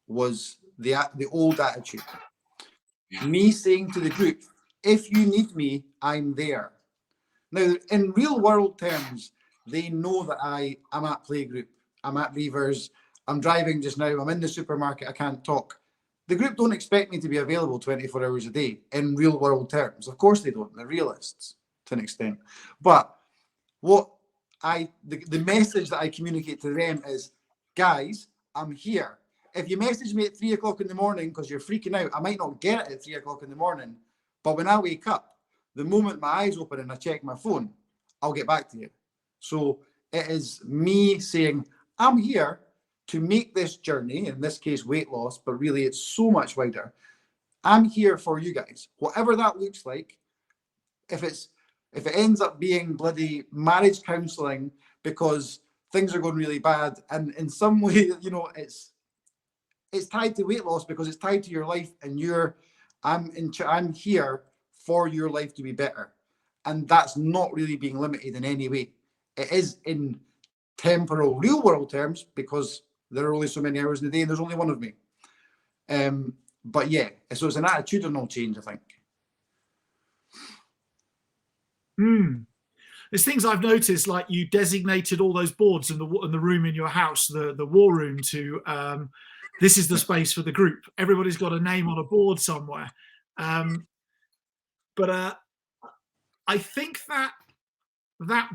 was the old attitude. Me saying to the group, if you need me, I'm there. Now, in real world terms, they know that I'm at Playgroup, I'm at Reavers, I'm driving just now, I'm in the supermarket, I can't talk. The group don't expect me to be available 24 hours a day in real world terms. Of course they don't. They're realists to an extent. But the message that I communicate to them is, guys, I'm here. If you message me at 3 o'clock in the morning because you're freaking out, I might not get it at 3 o'clock in the morning. But when I wake up, the moment my eyes open and I check my phone, I'll get back to you. So it is me saying, I'm here to make this journey, in this case, weight loss, but really it's so much wider. I'm here for you guys. Whatever that looks like, if it ends up being bloody marriage counselling because things are going really bad, and in some way, you know, it's tied to weight loss because it's tied to your life, and I'm here for your life to be better. And that's not really being limited in any way. It is in temporal, real world terms, because there are only so many hours in the day and there's only one of me. But yeah, so it's an attitudinal change, I think. There's things I've noticed, like you designated all those boards in the room in your house, the war room, to this is the space for the group. Everybody's got a name on a board somewhere. But I think that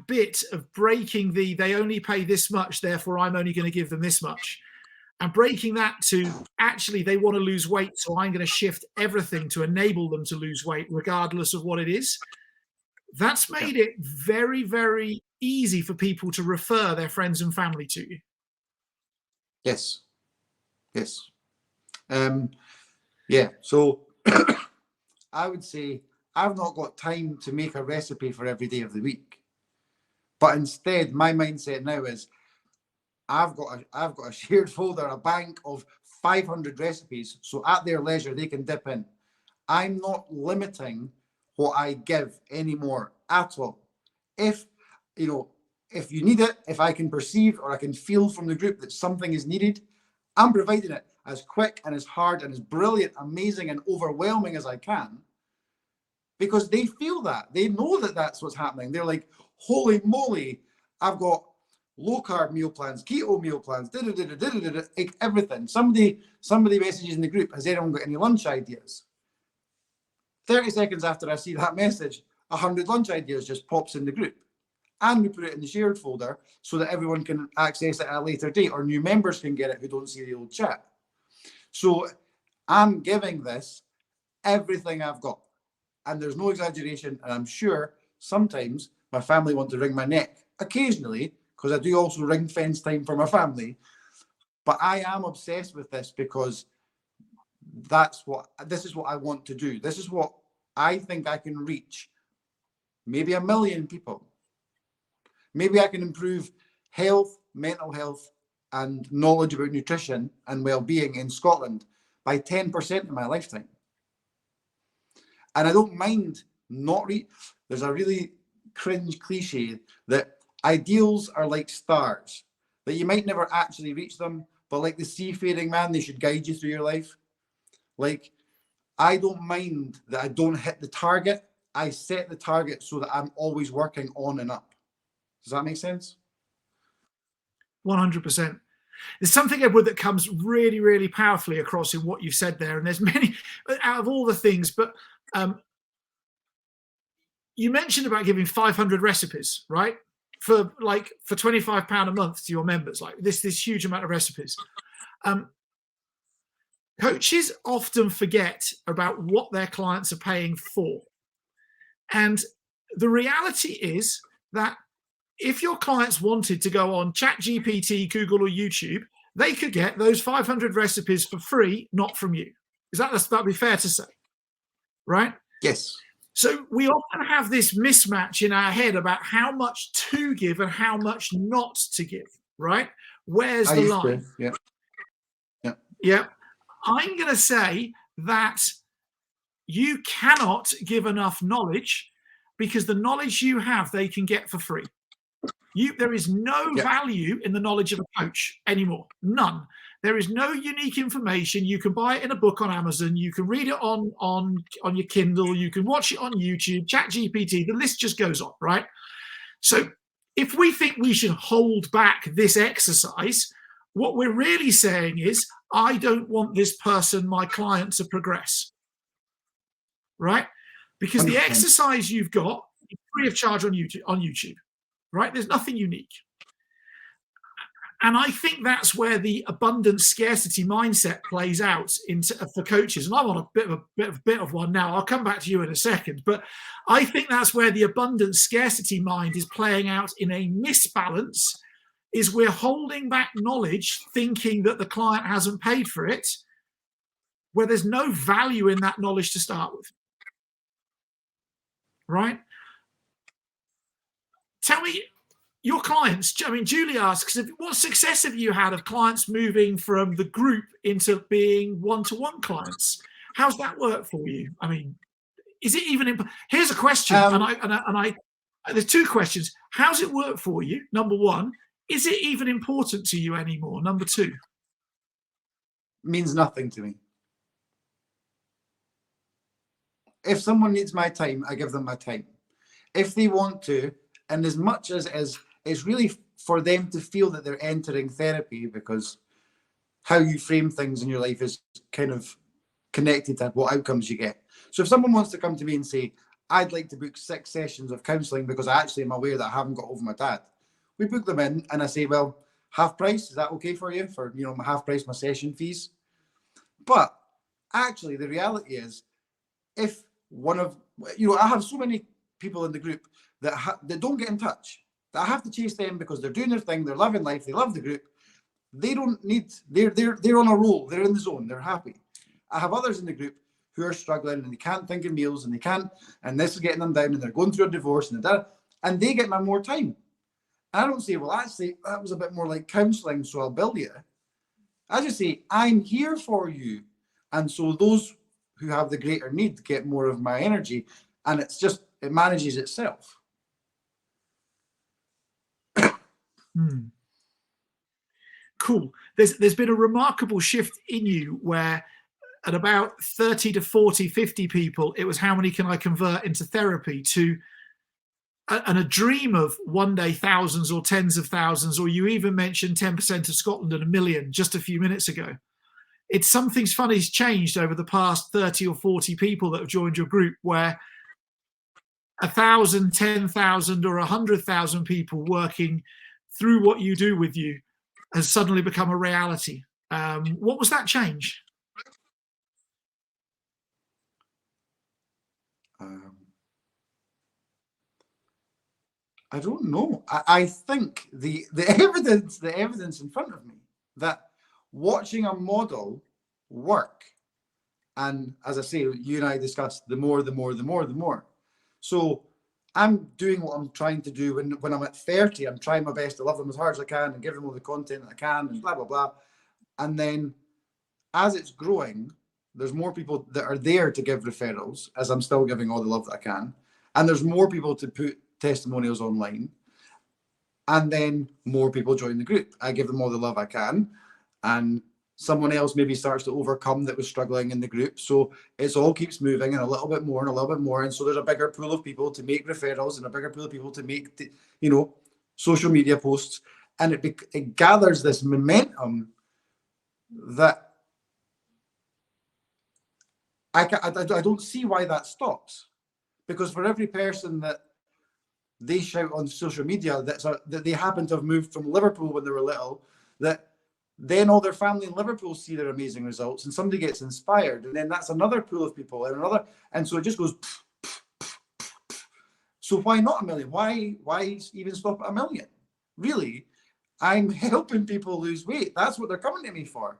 bit of breaking they only pay this much, therefore I'm only going to give them this much, and breaking that to actually they want to lose weight, so I'm going to shift everything to enable them to lose weight regardless of what it is. That's made it very, very easy for people to refer their friends and family to you. Yes. Yeah, so I would say I've not got time to make a recipe for every day of the week. But instead, my mindset now is I've got a shared folder, a bank of 500 recipes, so at their leisure they can dip in. I'm not limiting what I give anymore at all. If if you need it, if I can perceive or I can feel from the group that something is needed, I'm providing it as quick and as hard and as brilliant, amazing and overwhelming as I can, because they feel that. They know that that's what's happening. They're like, holy moly, I've got low carb meal plans, keto meal plans, everything. Somebody messages in the group, has anyone got any lunch ideas? 30 seconds after I see that message, 100 lunch ideas just pops in the group. And we put it in the shared folder so that everyone can access it at a later date, or new members can get it who don't see the old chat. So I'm giving this everything I've got. And there's no exaggeration. And I'm sure sometimes my family want to wring my neck occasionally, because I do also ring fence time for my family. But I am obsessed with this because this is what I want to do. This is what I think I can reach. Maybe 1 million people. Maybe I can improve health, mental health, and knowledge about nutrition and well-being in Scotland by 10% in my lifetime. And I don't mind not there's a really cringe cliche that ideals are like stars, that you might never actually reach them, but like the seafaring man, they should guide you through your life. Like, I don't mind that I don't hit the target. I set the target so that I'm always working on and up. Does that make sense? 100%. There's something, Edward, that comes really, really powerfully across in what you've said there. And there's many out of all the things, but you mentioned about giving 500 recipes, right? For £25 a month to your members, like this huge amount of recipes. Coaches often forget about what their clients are paying for. And the reality is that if your clients wanted to go on ChatGPT, Google, or YouTube, they could get those 500 recipes for free, not from you. That'd be fair to say, right? Yes. So we often have this mismatch in our head about how much to give and how much not to give, right? Where's the line? Yeah. I'm going to say that you cannot give enough knowledge, because the knowledge you have, they can get for free. There is no value in the knowledge of a coach anymore. None. There is no unique information. You can buy it in a book on Amazon. You can read it on your Kindle. You can watch it on YouTube, ChatGPT. The list just goes on, right? So if we think we should hold back this exercise, what we're really saying is, I don't want this person, my client, to progress, right? Because 100%. The exercise you've got is free of charge on YouTube, right? There's nothing unique. And I think that's where the abundance scarcity mindset plays out for coaches. And I'm on a bit of one now. I'll come back to you in a second. But I think that's where the abundance scarcity mind is playing out in a misbalance, is we're holding back knowledge thinking that the client hasn't paid for it, where there's no value in that knowledge to start with. Right? Tell me, your clients, I mean, Julie asks, what success have you had of clients moving from the group into being one-to-one clients? How's that work for you? I mean, is it even, here's a question, there's two questions. How's it work for you? Number one, is it even important to you anymore? Number two. Means nothing to me. If someone needs my time, I give them my time. If they want to, and as much as it's really for them to feel that they're entering therapy, because how you frame things in your life is kind of connected to what outcomes you get. So if someone wants to come to me and say, I'd like to book 6 sessions of counselling because I actually am aware that I haven't got over my dad, we book them in and I say, well, half price, is that okay for you? For, my half price, my session fees. But actually the reality is, if one of, I have so many people in the group that don't get in touch, that I have to chase them because they're doing their thing, they're loving life, they love the group. They don't need, they're on a roll, they're in the zone, they're happy. I have others in the group who are struggling and they can't think of meals and this is getting them down and they're going through a divorce and they get my more time. I don't say, well, actually, that was a bit more like counselling, so I'll bill you. I just say, I'm here for you. And so those who have the greater need get more of my energy. And it's just, it manages itself. Cool. There's been a remarkable shift in you where at about 30 to 40, 50 people, it was how many can I convert into therapy, to a dream of one day thousands or tens of thousands, or you even mentioned 10% of Scotland and 1 million just a few minutes ago. It's something's funny's changed over the past 30 or 40 people that have joined your group, where 1,000, 10,000 or 100,000 people working through what you do with you has suddenly become a reality. What was that change? I don't know. I think the evidence in front of me that watching a model work, and as I say, you and I discussed, the more. So I'm doing what I'm trying to do when I'm at 30. I'm trying my best to love them as hard as I can and give them all the content that I can and blah, blah, blah. And then as it's growing, there's more people that are there to give referrals, as I'm still giving all the love that I can. And there's more people to put testimonials online. And then more people join the group. I give them all the love I can. And someone else maybe starts to overcome that was struggling in the group. So it all keeps moving, and a little bit more and a little bit more. And so there's a bigger pool of people to make referrals and a bigger pool of people to make, social media posts. And it gathers this momentum that I don't see why that stops. Because for every person that they shout on social media that they happen to have moved from Liverpool when they were little, that then all their family in Liverpool see their amazing results, and somebody gets inspired, and then that's another pool of people and so it just goes. So why not 1 million? Why even stop at 1 million? Really, I'm helping people lose weight. That's what they're coming to me for.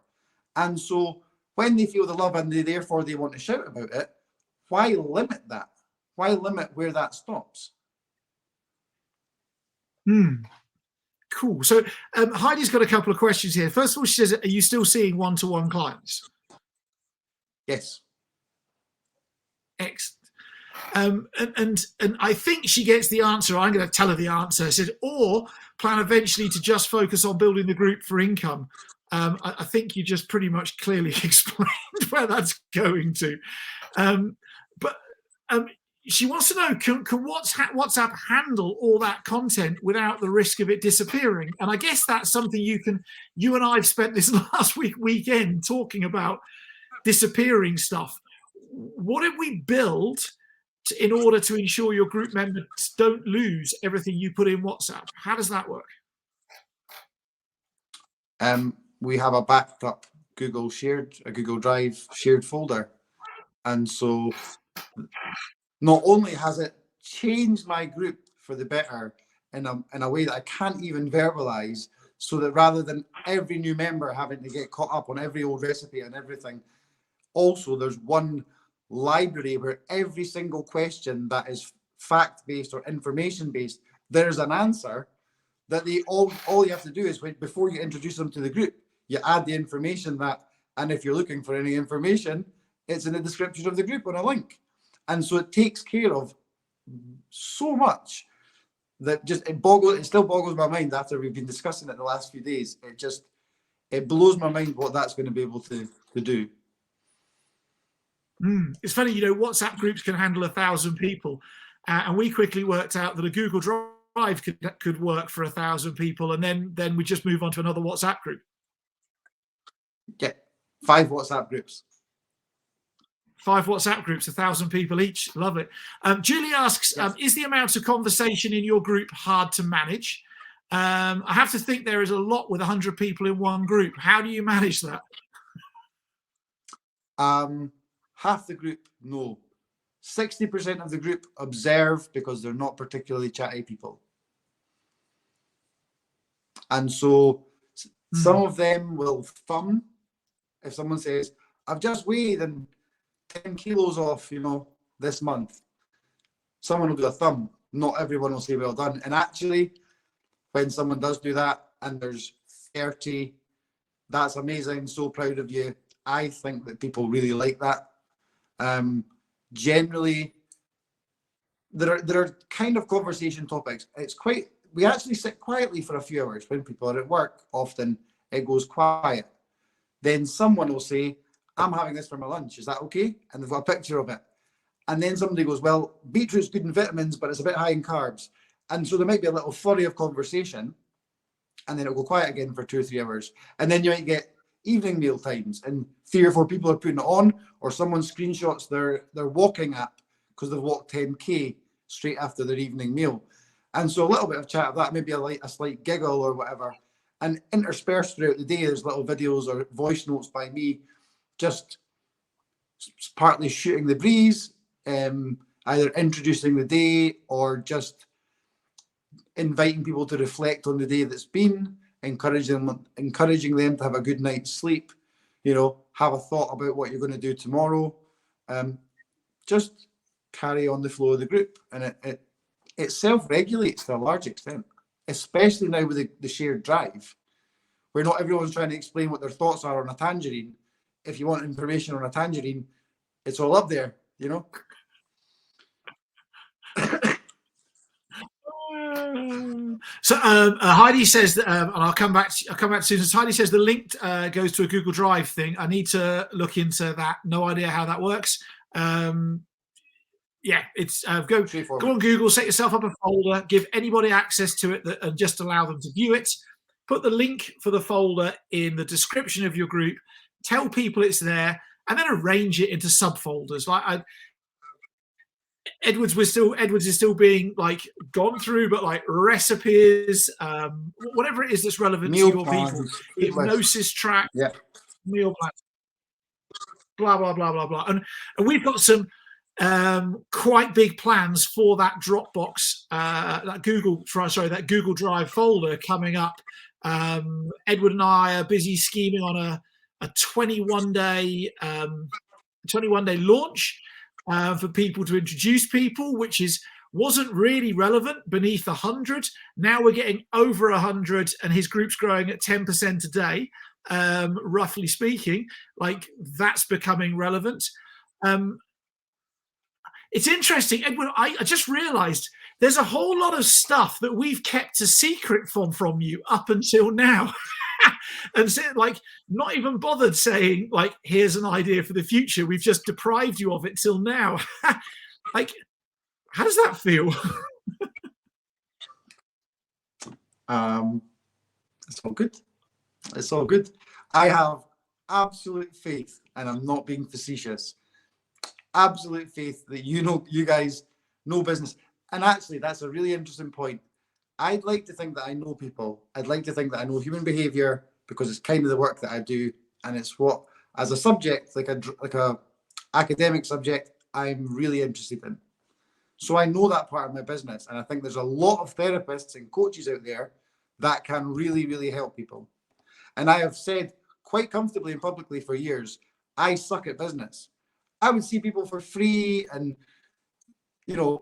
And so when they feel the love and therefore they want to shout about it, why limit that? Why limit where that stops? Cool. So Heidi's got a couple of questions here. First of all, she says, are you still seeing one-to-one clients? Yes. Excellent. And I think she gets the answer. I'm going to tell her the answer. I said, or plan eventually to just focus on building the group for income. I think you just pretty much clearly explained where that's going to. But she wants to know, can WhatsApp handle all that content without the risk of it disappearing? And I guess that's something you and I have spent this last weekend talking about disappearing stuff. What did we build in order to ensure your group members don't lose everything you put in WhatsApp? How does that work? We have a backed up Google Drive shared folder. And so not only has it changed my group for the better in a way that I can't even verbalize, so that rather than every new member having to get caught up on every old recipe and everything, also there's one library where every single question that is fact-based or information-based, there's an answer that all you have to do is before you introduce them to the group, you add the information and if you're looking for any information, it's in the description of the group on a link. And so it takes care of so much that it still boggles my mind after we've been discussing it the last few days. It blows my mind what that's going to be able to do. It's funny, WhatsApp groups can handle 1,000 people. And we quickly worked out that a Google Drive could work for 1,000 people. And then we just move on to another WhatsApp group. Yeah, 5 WhatsApp groups. 5 WhatsApp groups, 1,000 people each. Love it. Julie asks, is the amount of conversation in your group hard to manage? I have to think there is a lot with 100 people in one group. How do you manage that? Half the group, no. 60% of the group observe because they're not particularly chatty people. And so some of them will thumb. If someone says, I've just weighed and 10 kilos off, this month, someone will do a thumb. Not everyone will say well done. And actually, when someone does do that and there's 30. That's amazing. So proud of you. I think that people really like that. Generally, there are kind of conversation topics. We actually sit quietly for a few hours when people are at work. Often it goes quiet. Then someone will say, I'm having this for my lunch. Is that okay? And they've got a picture of it. And then somebody goes, well, beetroot's good in vitamins, but it's a bit high in carbs. And so there might be a little flurry of conversation, and then it'll go quiet again for 2 or 3 hours. And then you might get evening meal times, and 3 or 4 people are putting it on, or someone screenshots their walking app because they've walked 10K straight after their evening meal. And so a little bit of chat of that, maybe a slight giggle or whatever. And interspersed throughout the day, there's little videos or voice notes by me, just partly shooting the breeze, either introducing the day or just inviting people to reflect on the day that's been, encouraging them to have a good night's sleep, have a thought about what you're going to do tomorrow. Just carry on the flow of the group. And it self-regulates to a large extent, especially now with the shared drive, where not everyone's trying to explain what their thoughts are on a tangerine. If you want information on a tangerine, it's all up there, So Heidi says that, and I'll come back soon. So Heidi says the link goes to a Google Drive thing. I need to look into that. No idea how that works. It's go on Google, set yourself up a folder, give anybody access to it, and just allow them to view it. Put the link for the folder in the description of your group. Tell people it's there, and then arrange it into subfolders. Edwards is still being gone through, but recipes, whatever it is that's relevant meal to your plans, people, hypnosis track, meal plans, blah blah blah blah blah, and we've got some quite big plans for that Dropbox, that Google Drive folder coming up. Edward and I are busy scheming on a 21-day launch for people to introduce people, which wasn't really relevant beneath 100. Now we're getting over 100, and his group's growing at 10% a day, roughly speaking. That's becoming relevant. It's interesting, Edward. I just realised there's a whole lot of stuff that we've kept a secret from you up until now. And so, not even bothered saying, here's an idea for the future. We've just deprived you of it till now. How does that feel? It's all good. It's all good. I have absolute faith, and I'm not being facetious, absolute faith that you guys know business. And actually, that's a really interesting point. I'd like to think that I know people. I'd like to think that I know human behavior, because it's kind of the work that I do, and it's what, as a subject, like a academic subject, I'm really interested in. So I know that part of my business, and I think there's a lot of therapists and coaches out there that can really, really help people. And I have said quite comfortably and publicly for years, I suck at business. I would see people for free, and I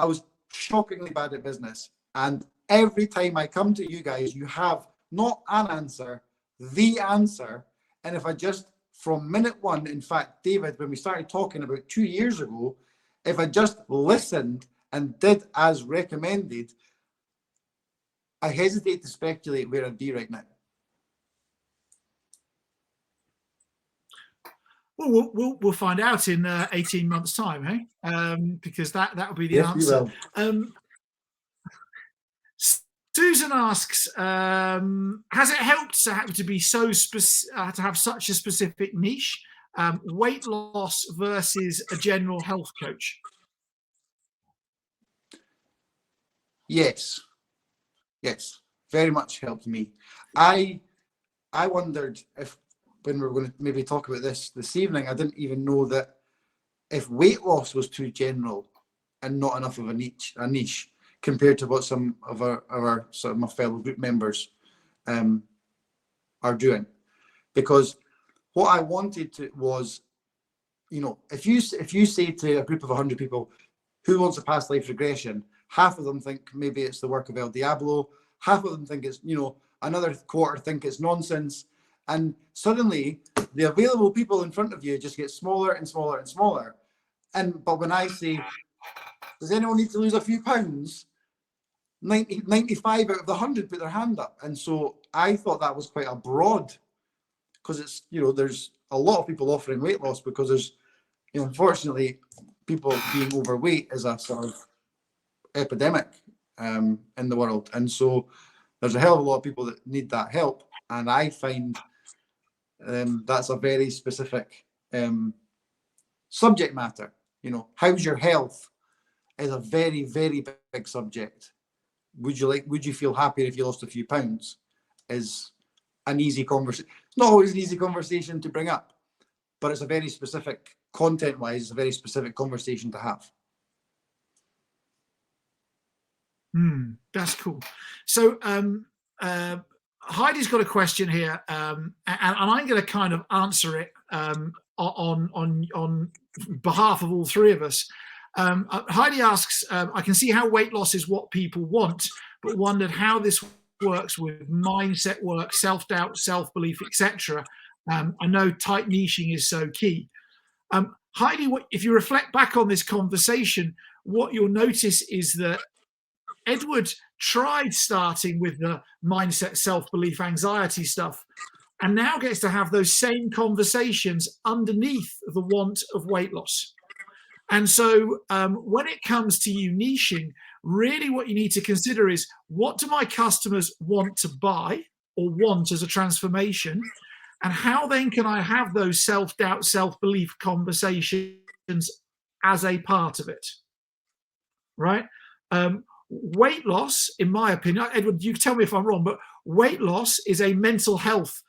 was shockingly bad at business. And every time I come to you guys, you have not an answer, the answer. And if I just, from minute one, in fact, David, when we started talking about 2 years ago, if I just listened and did as recommended, I hesitate to speculate where I'd be right now. Well, we'll find out in 18 months' time, hey? Because that'll be the answer. Susan asks, has it helped to be to have such a specific niche, weight loss versus a general health coach? Yes, very much helped me. I wondered if, when we were going to maybe talk about this evening, I didn't even know that if weight loss was too general and not enough of a niche compared to what some of our sort of my fellow group members are doing. Because what I wanted to was, if you say to a group of 100 people, who wants a past life regression, Half of them think maybe it's the work of El Diablo. Half of them think it's, another quarter think it's nonsense. And suddenly the available people in front of you just get smaller and smaller and smaller. But when I say, does anyone need to lose a few pounds? 95 out of the 100 put their hand up. And so I thought that was quite a broad, because it's, there's a lot of people offering weight loss, because there's, unfortunately, people being overweight is a sort of epidemic in the world. And so there's a hell of a lot of people that need that help. And I find that's a very specific subject matter. How's your health is a very, very big subject. Would you feel happier if you lost a few pounds? Is an easy conversation. It's not always an easy conversation to bring up, but it's a very specific, content-wise, it's a very specific conversation to have. That's cool. So Heidi's got a question here, and I'm going to kind of answer it on behalf of all three of us. Heidi asks, I can see how weight loss is what people want, but wondered how this works with mindset work, self-doubt, self-belief, etc. I know tight niching is so key. Heidi, if you reflect back on this conversation, what you'll notice is that Edward tried starting with the mindset, self-belief, anxiety stuff, and now gets to have those same conversations underneath the want of weight loss. And so when it comes to you niching, really what you need to consider is, what do my customers want to buy or want as a transformation? And how then can I have those self-doubt, self-belief conversations as a part of it, right? Weight loss, in my opinion, Edward, you tell me if I'm wrong, but weight loss is a mental health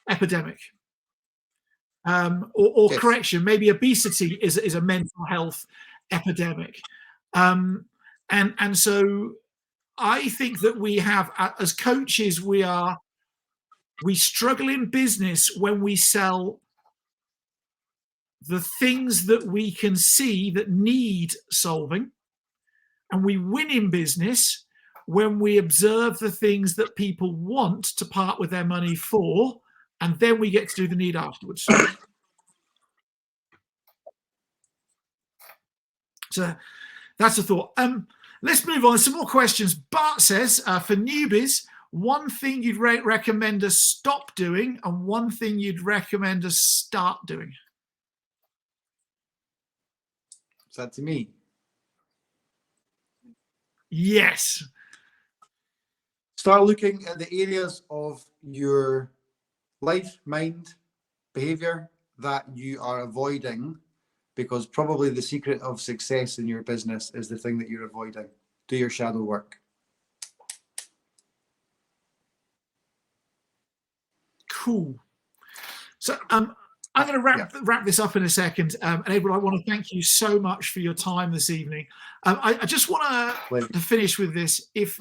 epidemic. Or yes. Correction, maybe obesity is a mental health epidemic. And so I think that we have, as coaches, we struggle in business when we sell the things that we can see that need solving. And we win in business when we observe the things that people want to part with their money for, and then we get to do the need afterwards. So that's a thought. Let's move on. Some more questions. Bart says, for newbies, one thing you'd recommend us stop doing and one thing you'd recommend us start doing. Is that to me? Yes. Start looking at the areas of your life, mind, behavior that you are avoiding, because probably the secret of success in your business is the thing that you're avoiding. Do your shadow work. Cool. So I'm going to wrap this up in a second. And Edward, I want to thank you so much for your time this evening. I just want to finish with this. If,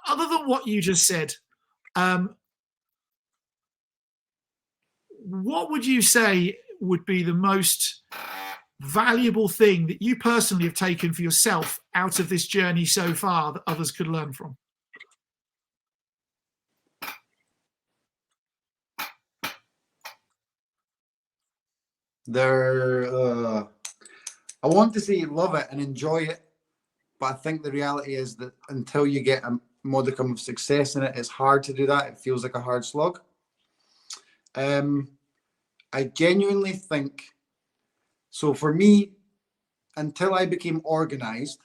other than what you just said, what would you say would be the most valuable thing that you personally have taken for yourself out of this journey so far that others could learn from? I want to say love it and enjoy it, but I think the reality is that until you get a modicum of success in it, it's hard to do that. It feels like a hard slog. I genuinely think, so for me, until I became organized,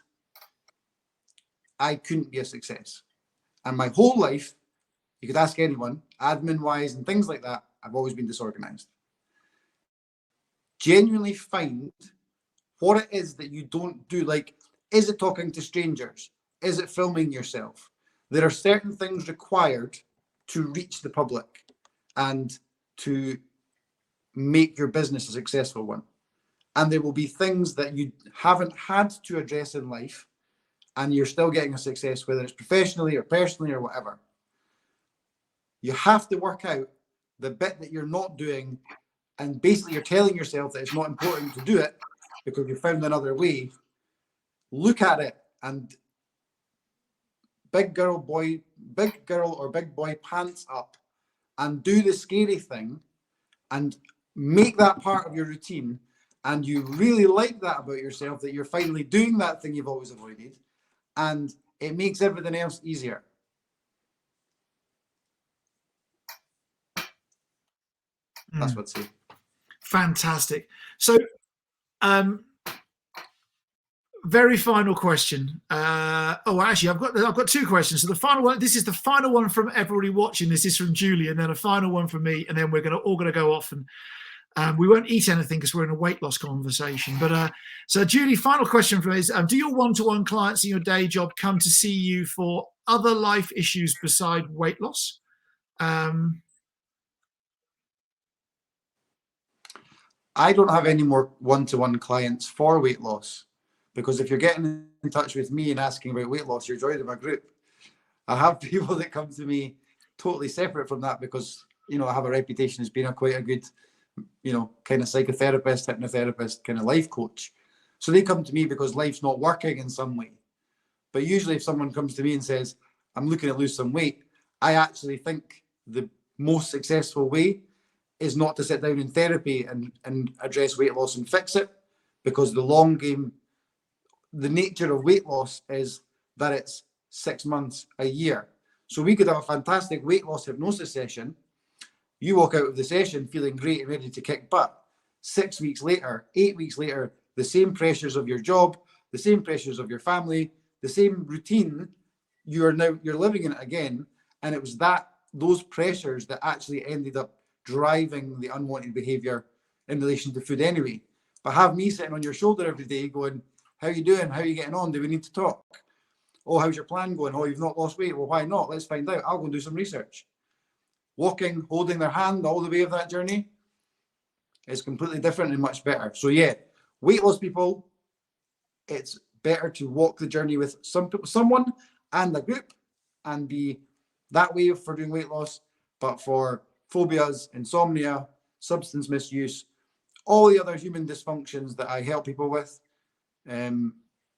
I couldn't be a success. And my whole life, you could ask anyone, admin wise and things like that, I've always been disorganized. Genuinely find what it is that you don't do. Like, is it talking to strangers? Is it filming yourself? There are certain things required to reach the public and to make your business a successful one. And there will be things that you haven't had to address in life and you're still getting a success, whether it's professionally or personally or whatever. You have to work out the bit that you're not doing, and basically you're telling yourself that it's not important to do it because you found another way. look at it and big girl or big boy pants up and do the scary thing and make that part of your routine, and you really like that about yourself, that you're finally doing that thing you've always avoided, and it makes everything else easier. That's what's it. Fantastic. So, very final question. Actually, I've got two questions. So the final one, this is the final one from everybody watching. This is from Julie, and then a final one from me, and then we're all gonna go off, and we won't eat anything because we're in a weight loss conversation. But so Julie, final question from me is: do your one-to-one clients in your day job come to see you for other life issues beside weight loss? I don't have any more one-to-one clients for weight loss, because if you're getting in touch with me and asking about weight loss, you're joining my group. I have people that come to me totally separate from that, because, you know, I have a reputation as being quite a good, you know, kind of psychotherapist, hypnotherapist, kind of life coach. So they come to me because life's not working in some way. But usually if someone comes to me and says, I'm looking to lose some weight, I actually think the most successful way is not to sit down in therapy and address weight loss and fix it, because the long game, the nature of weight loss is that it's 6 months, a year. So we could have a fantastic weight loss hypnosis session. You walk out of the session feeling great and ready to kick butt. 6 weeks later, 8 weeks later, the same pressures of your job, the same pressures of your family, the same routine, you're living in it again. And it was those pressures that actually ended up driving the unwanted behavior in relation to food anyway. But have me sitting on your shoulder every day going, how are you doing? How are you getting on? Do we need to talk? Oh, how's your plan going? Oh, you've not lost weight. Well, why not? Let's find out. I'll go and do some research. Walking, holding their hand all the way of that journey is completely different and much better. So yeah, weight loss people, it's better to walk the journey with someone and a group and be that way for doing weight loss. But for phobias, insomnia, substance misuse, all the other human dysfunctions that I help people with,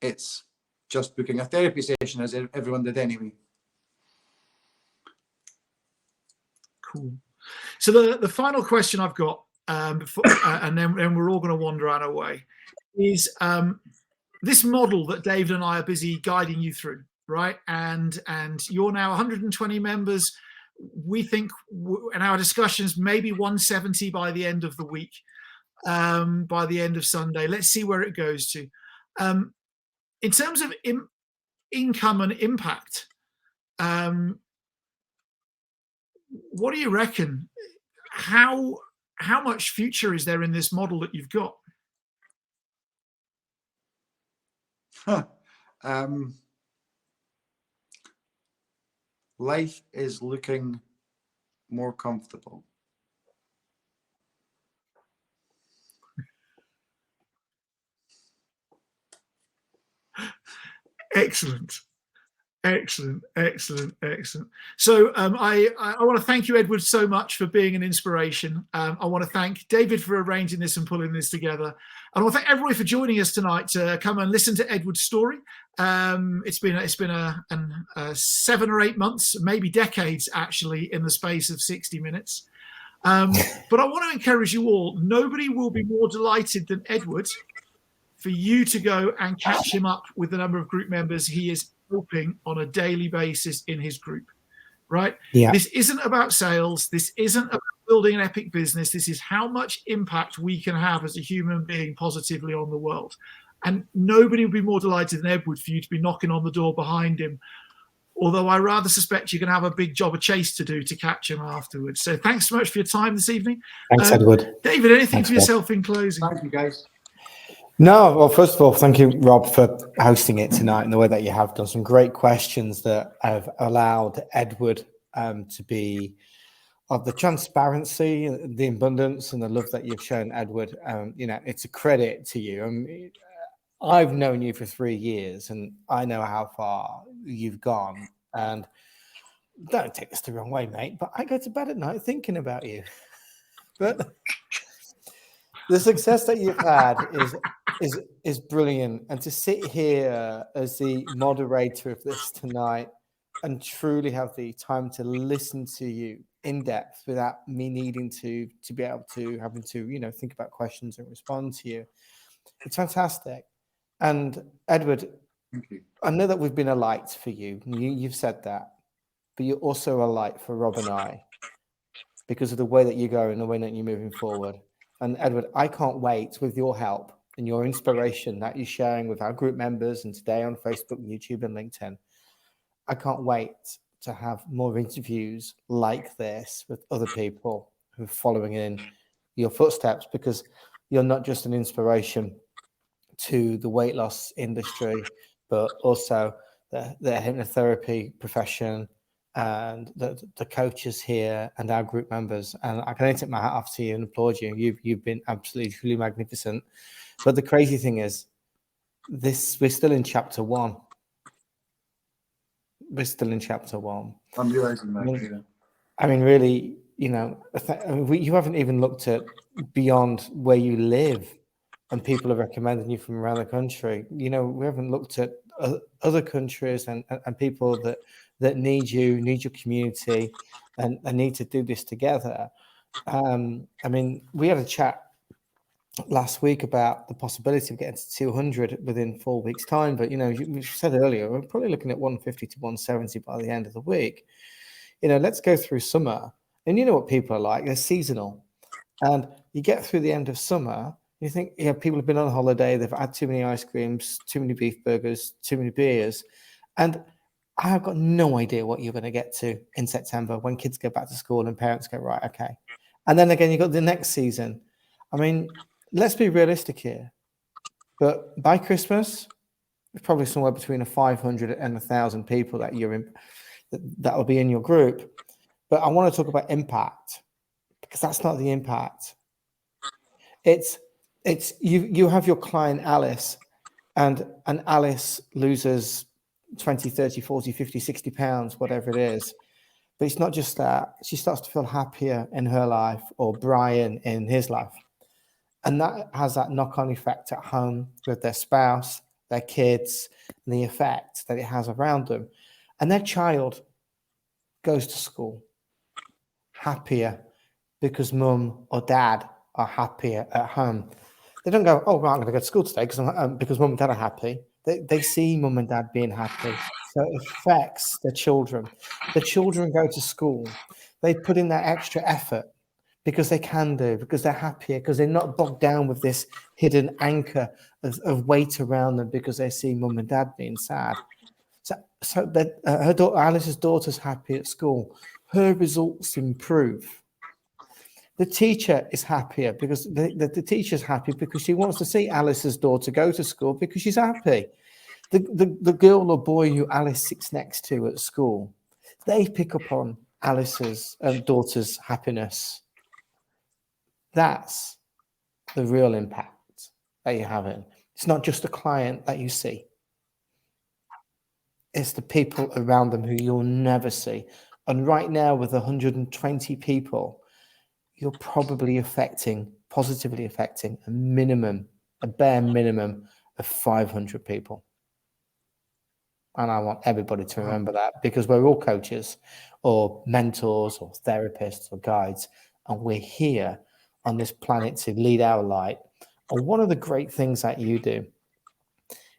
it's just booking a therapy session, as everyone did anyway. Cool. So the final question I've got, and then we're all going to wander on our way, is this model that David and I are busy guiding you through, right? And you're now 120 members. We think in our discussions, maybe 170 by the end of the week, by the end of Sunday. Let's see where it goes to. In terms of income and impact, what do you reckon? How much future is there in this model that you've got? Life is looking more comfortable. Excellent. Excellent. So I want to thank you, Edward, so much for being an inspiration. I want to thank David for arranging this and pulling this together. And I want to thank everybody for joining us tonight to come and listen to Edward's story. It's been a 7 or 8 months, maybe decades, actually, in the space of 60 minutes. But I want to encourage you all. Nobody will be more delighted than Edward for you to go and catch him up with the number of group members he is helping on a daily basis in his group, right? Yeah. This isn't about sales. This isn't about building an epic business. This is how much impact we can have as a human being positively on the world. And nobody would be more delighted than Edward for you to be knocking on the door behind him. Although I rather suspect you're going to have a big job of chase to do to catch him afterwards. So thanks so much for your time this evening. Thanks, Edward. David, anything for yourself in closing? Thank you, guys. No, well, first of all, thank you, Rob, for hosting it tonight in the way that you have done. Some great questions that have allowed Edward to be of the transparency, the abundance, and the love that you've shown, Edward. It's a credit to you. I've known you for 3 years, and I know how far you've gone. And don't take this the wrong way, mate, but I go to bed at night thinking about you. But the success that you've had is brilliant, and to sit here as the moderator of this tonight and truly have the time to listen to you in depth without me needing to be able to having to think about questions and respond to you, it's fantastic. And Edward, Thank you. I know that we've been a light for you. You've said that, but you're also a light for Rob and I because of the way that you go and the way that you're moving forward. And Edward, I can't wait, with your help and your inspiration that you're sharing with our group members and today on Facebook, YouTube, and LinkedIn. I can't wait to have more interviews like this with other people who are following in your footsteps, because you're not just an inspiration to the weight loss industry, but also the hypnotherapy profession and the coaches here and our group members. And I can only take my hat off to you and applaud you. You've been absolutely truly magnificent. But the crazy thing is, we're still in chapter 1. We're still in chapter 1. I'm realizing that. I mean, really, you haven't even looked at beyond where you live, and people are recommending you from around the country. We haven't looked at other countries and people that need your community, and need to do this together. I mean, we had a chat last week about the possibility of getting to 200 within 4 weeks' time. But, you said earlier, we're probably looking at 150 to 170 by the end of the week. Let's go through summer. And you know what people are like, they're seasonal. And you get through the end of summer, you think, people have been on holiday, they've had too many ice creams, too many beef burgers, too many beers. And I have got no idea what you're going to get to in September when kids go back to school and parents go, right, okay. And then again, you've got the next season. I mean, let's be realistic here. But by Christmas, it's probably somewhere between 500 and 1,000 people that that will be in your group. But I want to talk about impact, because that's not the impact. It's you have your client Alice, and Alice loses 20, 30, 40, 50, 60 pounds, whatever it is. But it's not just that. She starts to feel happier in her life, or Brian in his life. And that has that knock-on effect at home with their spouse, their kids, and the effect that it has around them. And their child goes to school happier because mum or dad are happier at home. They don't go, oh, right, I'm going to go to school today because mum and dad are happy. They see mum and dad being happy. So it affects their children. The children go to school. They put in that extra effort because they can do, because they're happier, because they're not bogged down with this hidden anchor of weight around them because they see mum and dad being sad. So that her daughter, Alice's daughter's happy at school. Her results improve. The teacher is happier because the teacher's happy because she wants to see Alice's daughter go to school because she's happy. The girl or boy who Alice sits next to at school, they pick up on Alice's daughter's happiness. That's the real impact that you're having. It's not just the client that you see. It's the people around them who you'll never see. And right now, with 120 people, you're probably positively affecting a bare minimum of 500 people. And I want everybody to remember that, because we're all coaches or mentors or therapists or guides, and we're here on this planet to lead our light. And one of the great things that you do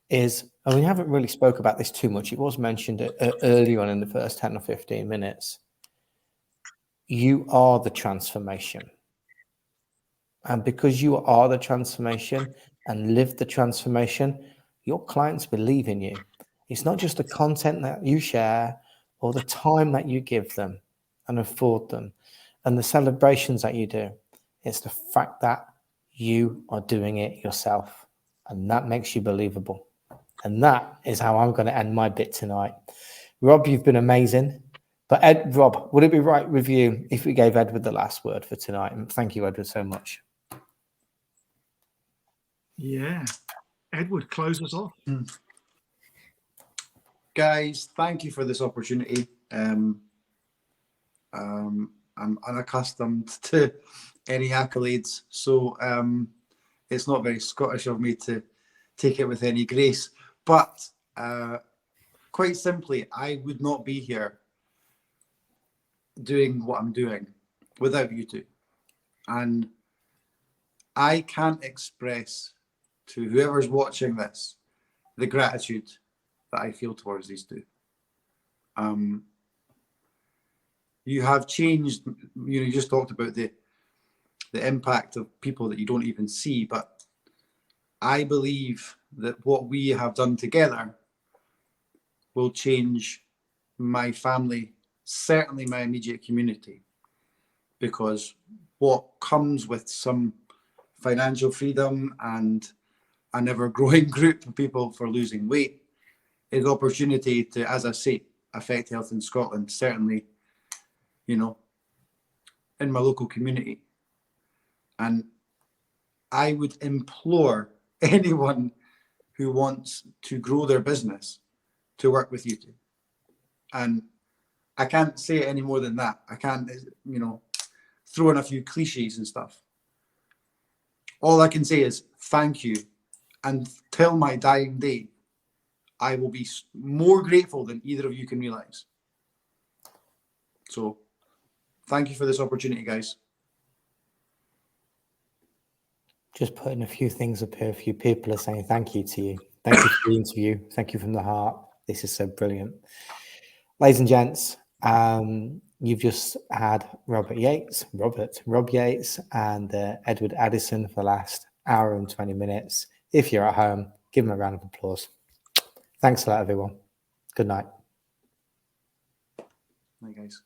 is, and we haven't really spoke about this too much, it was mentioned early on in the first 10 or 15 minutes, you are the transformation. And because you are the transformation and live the transformation, your clients believe in you. It's not just the content that you share or the time that you give them and afford them and the celebrations that you do. It's the fact that you are doing it yourself, and that makes you believable. And that is how I'm going to end my bit tonight. Rob, you've been amazing. But Rob, would it be right with you if we gave Edward the last word for tonight? And thank you, Edward, so much. Yeah. Edward, close us off. Guys, thank you for this opportunity. I'm unaccustomed to any accolades. So it's not very Scottish of me to take it with any grace. But quite simply, I would not be here doing what I'm doing without you two. And I can't express to whoever's watching this the gratitude that I feel towards these two. You have changed, you just talked about the impact of people that you don't even see, but I believe that what we have done together will change my family, certainly my immediate community, because what comes with some financial freedom and an ever-growing group of people for losing weight is opportunity to, as I say, affect health in Scotland, certainly, in my local community. And I would implore anyone who wants to grow their business to work with you two. And I can't say it any more than that. I can't, throw in a few cliches and stuff. All I can say is thank you. And till my dying day, I will be more grateful than either of you can realize. So thank you for this opportunity, guys. Just putting a few things up here. A few people are saying thank you to you. Thank you for the interview. Thank you from the heart. This is so brilliant. Ladies and gents, you've just had Rob Yates, and Edward Addison for the last hour and 20 minutes. If you're at home, give them a round of applause. Thanks a lot, everyone. Good night. Bye, guys.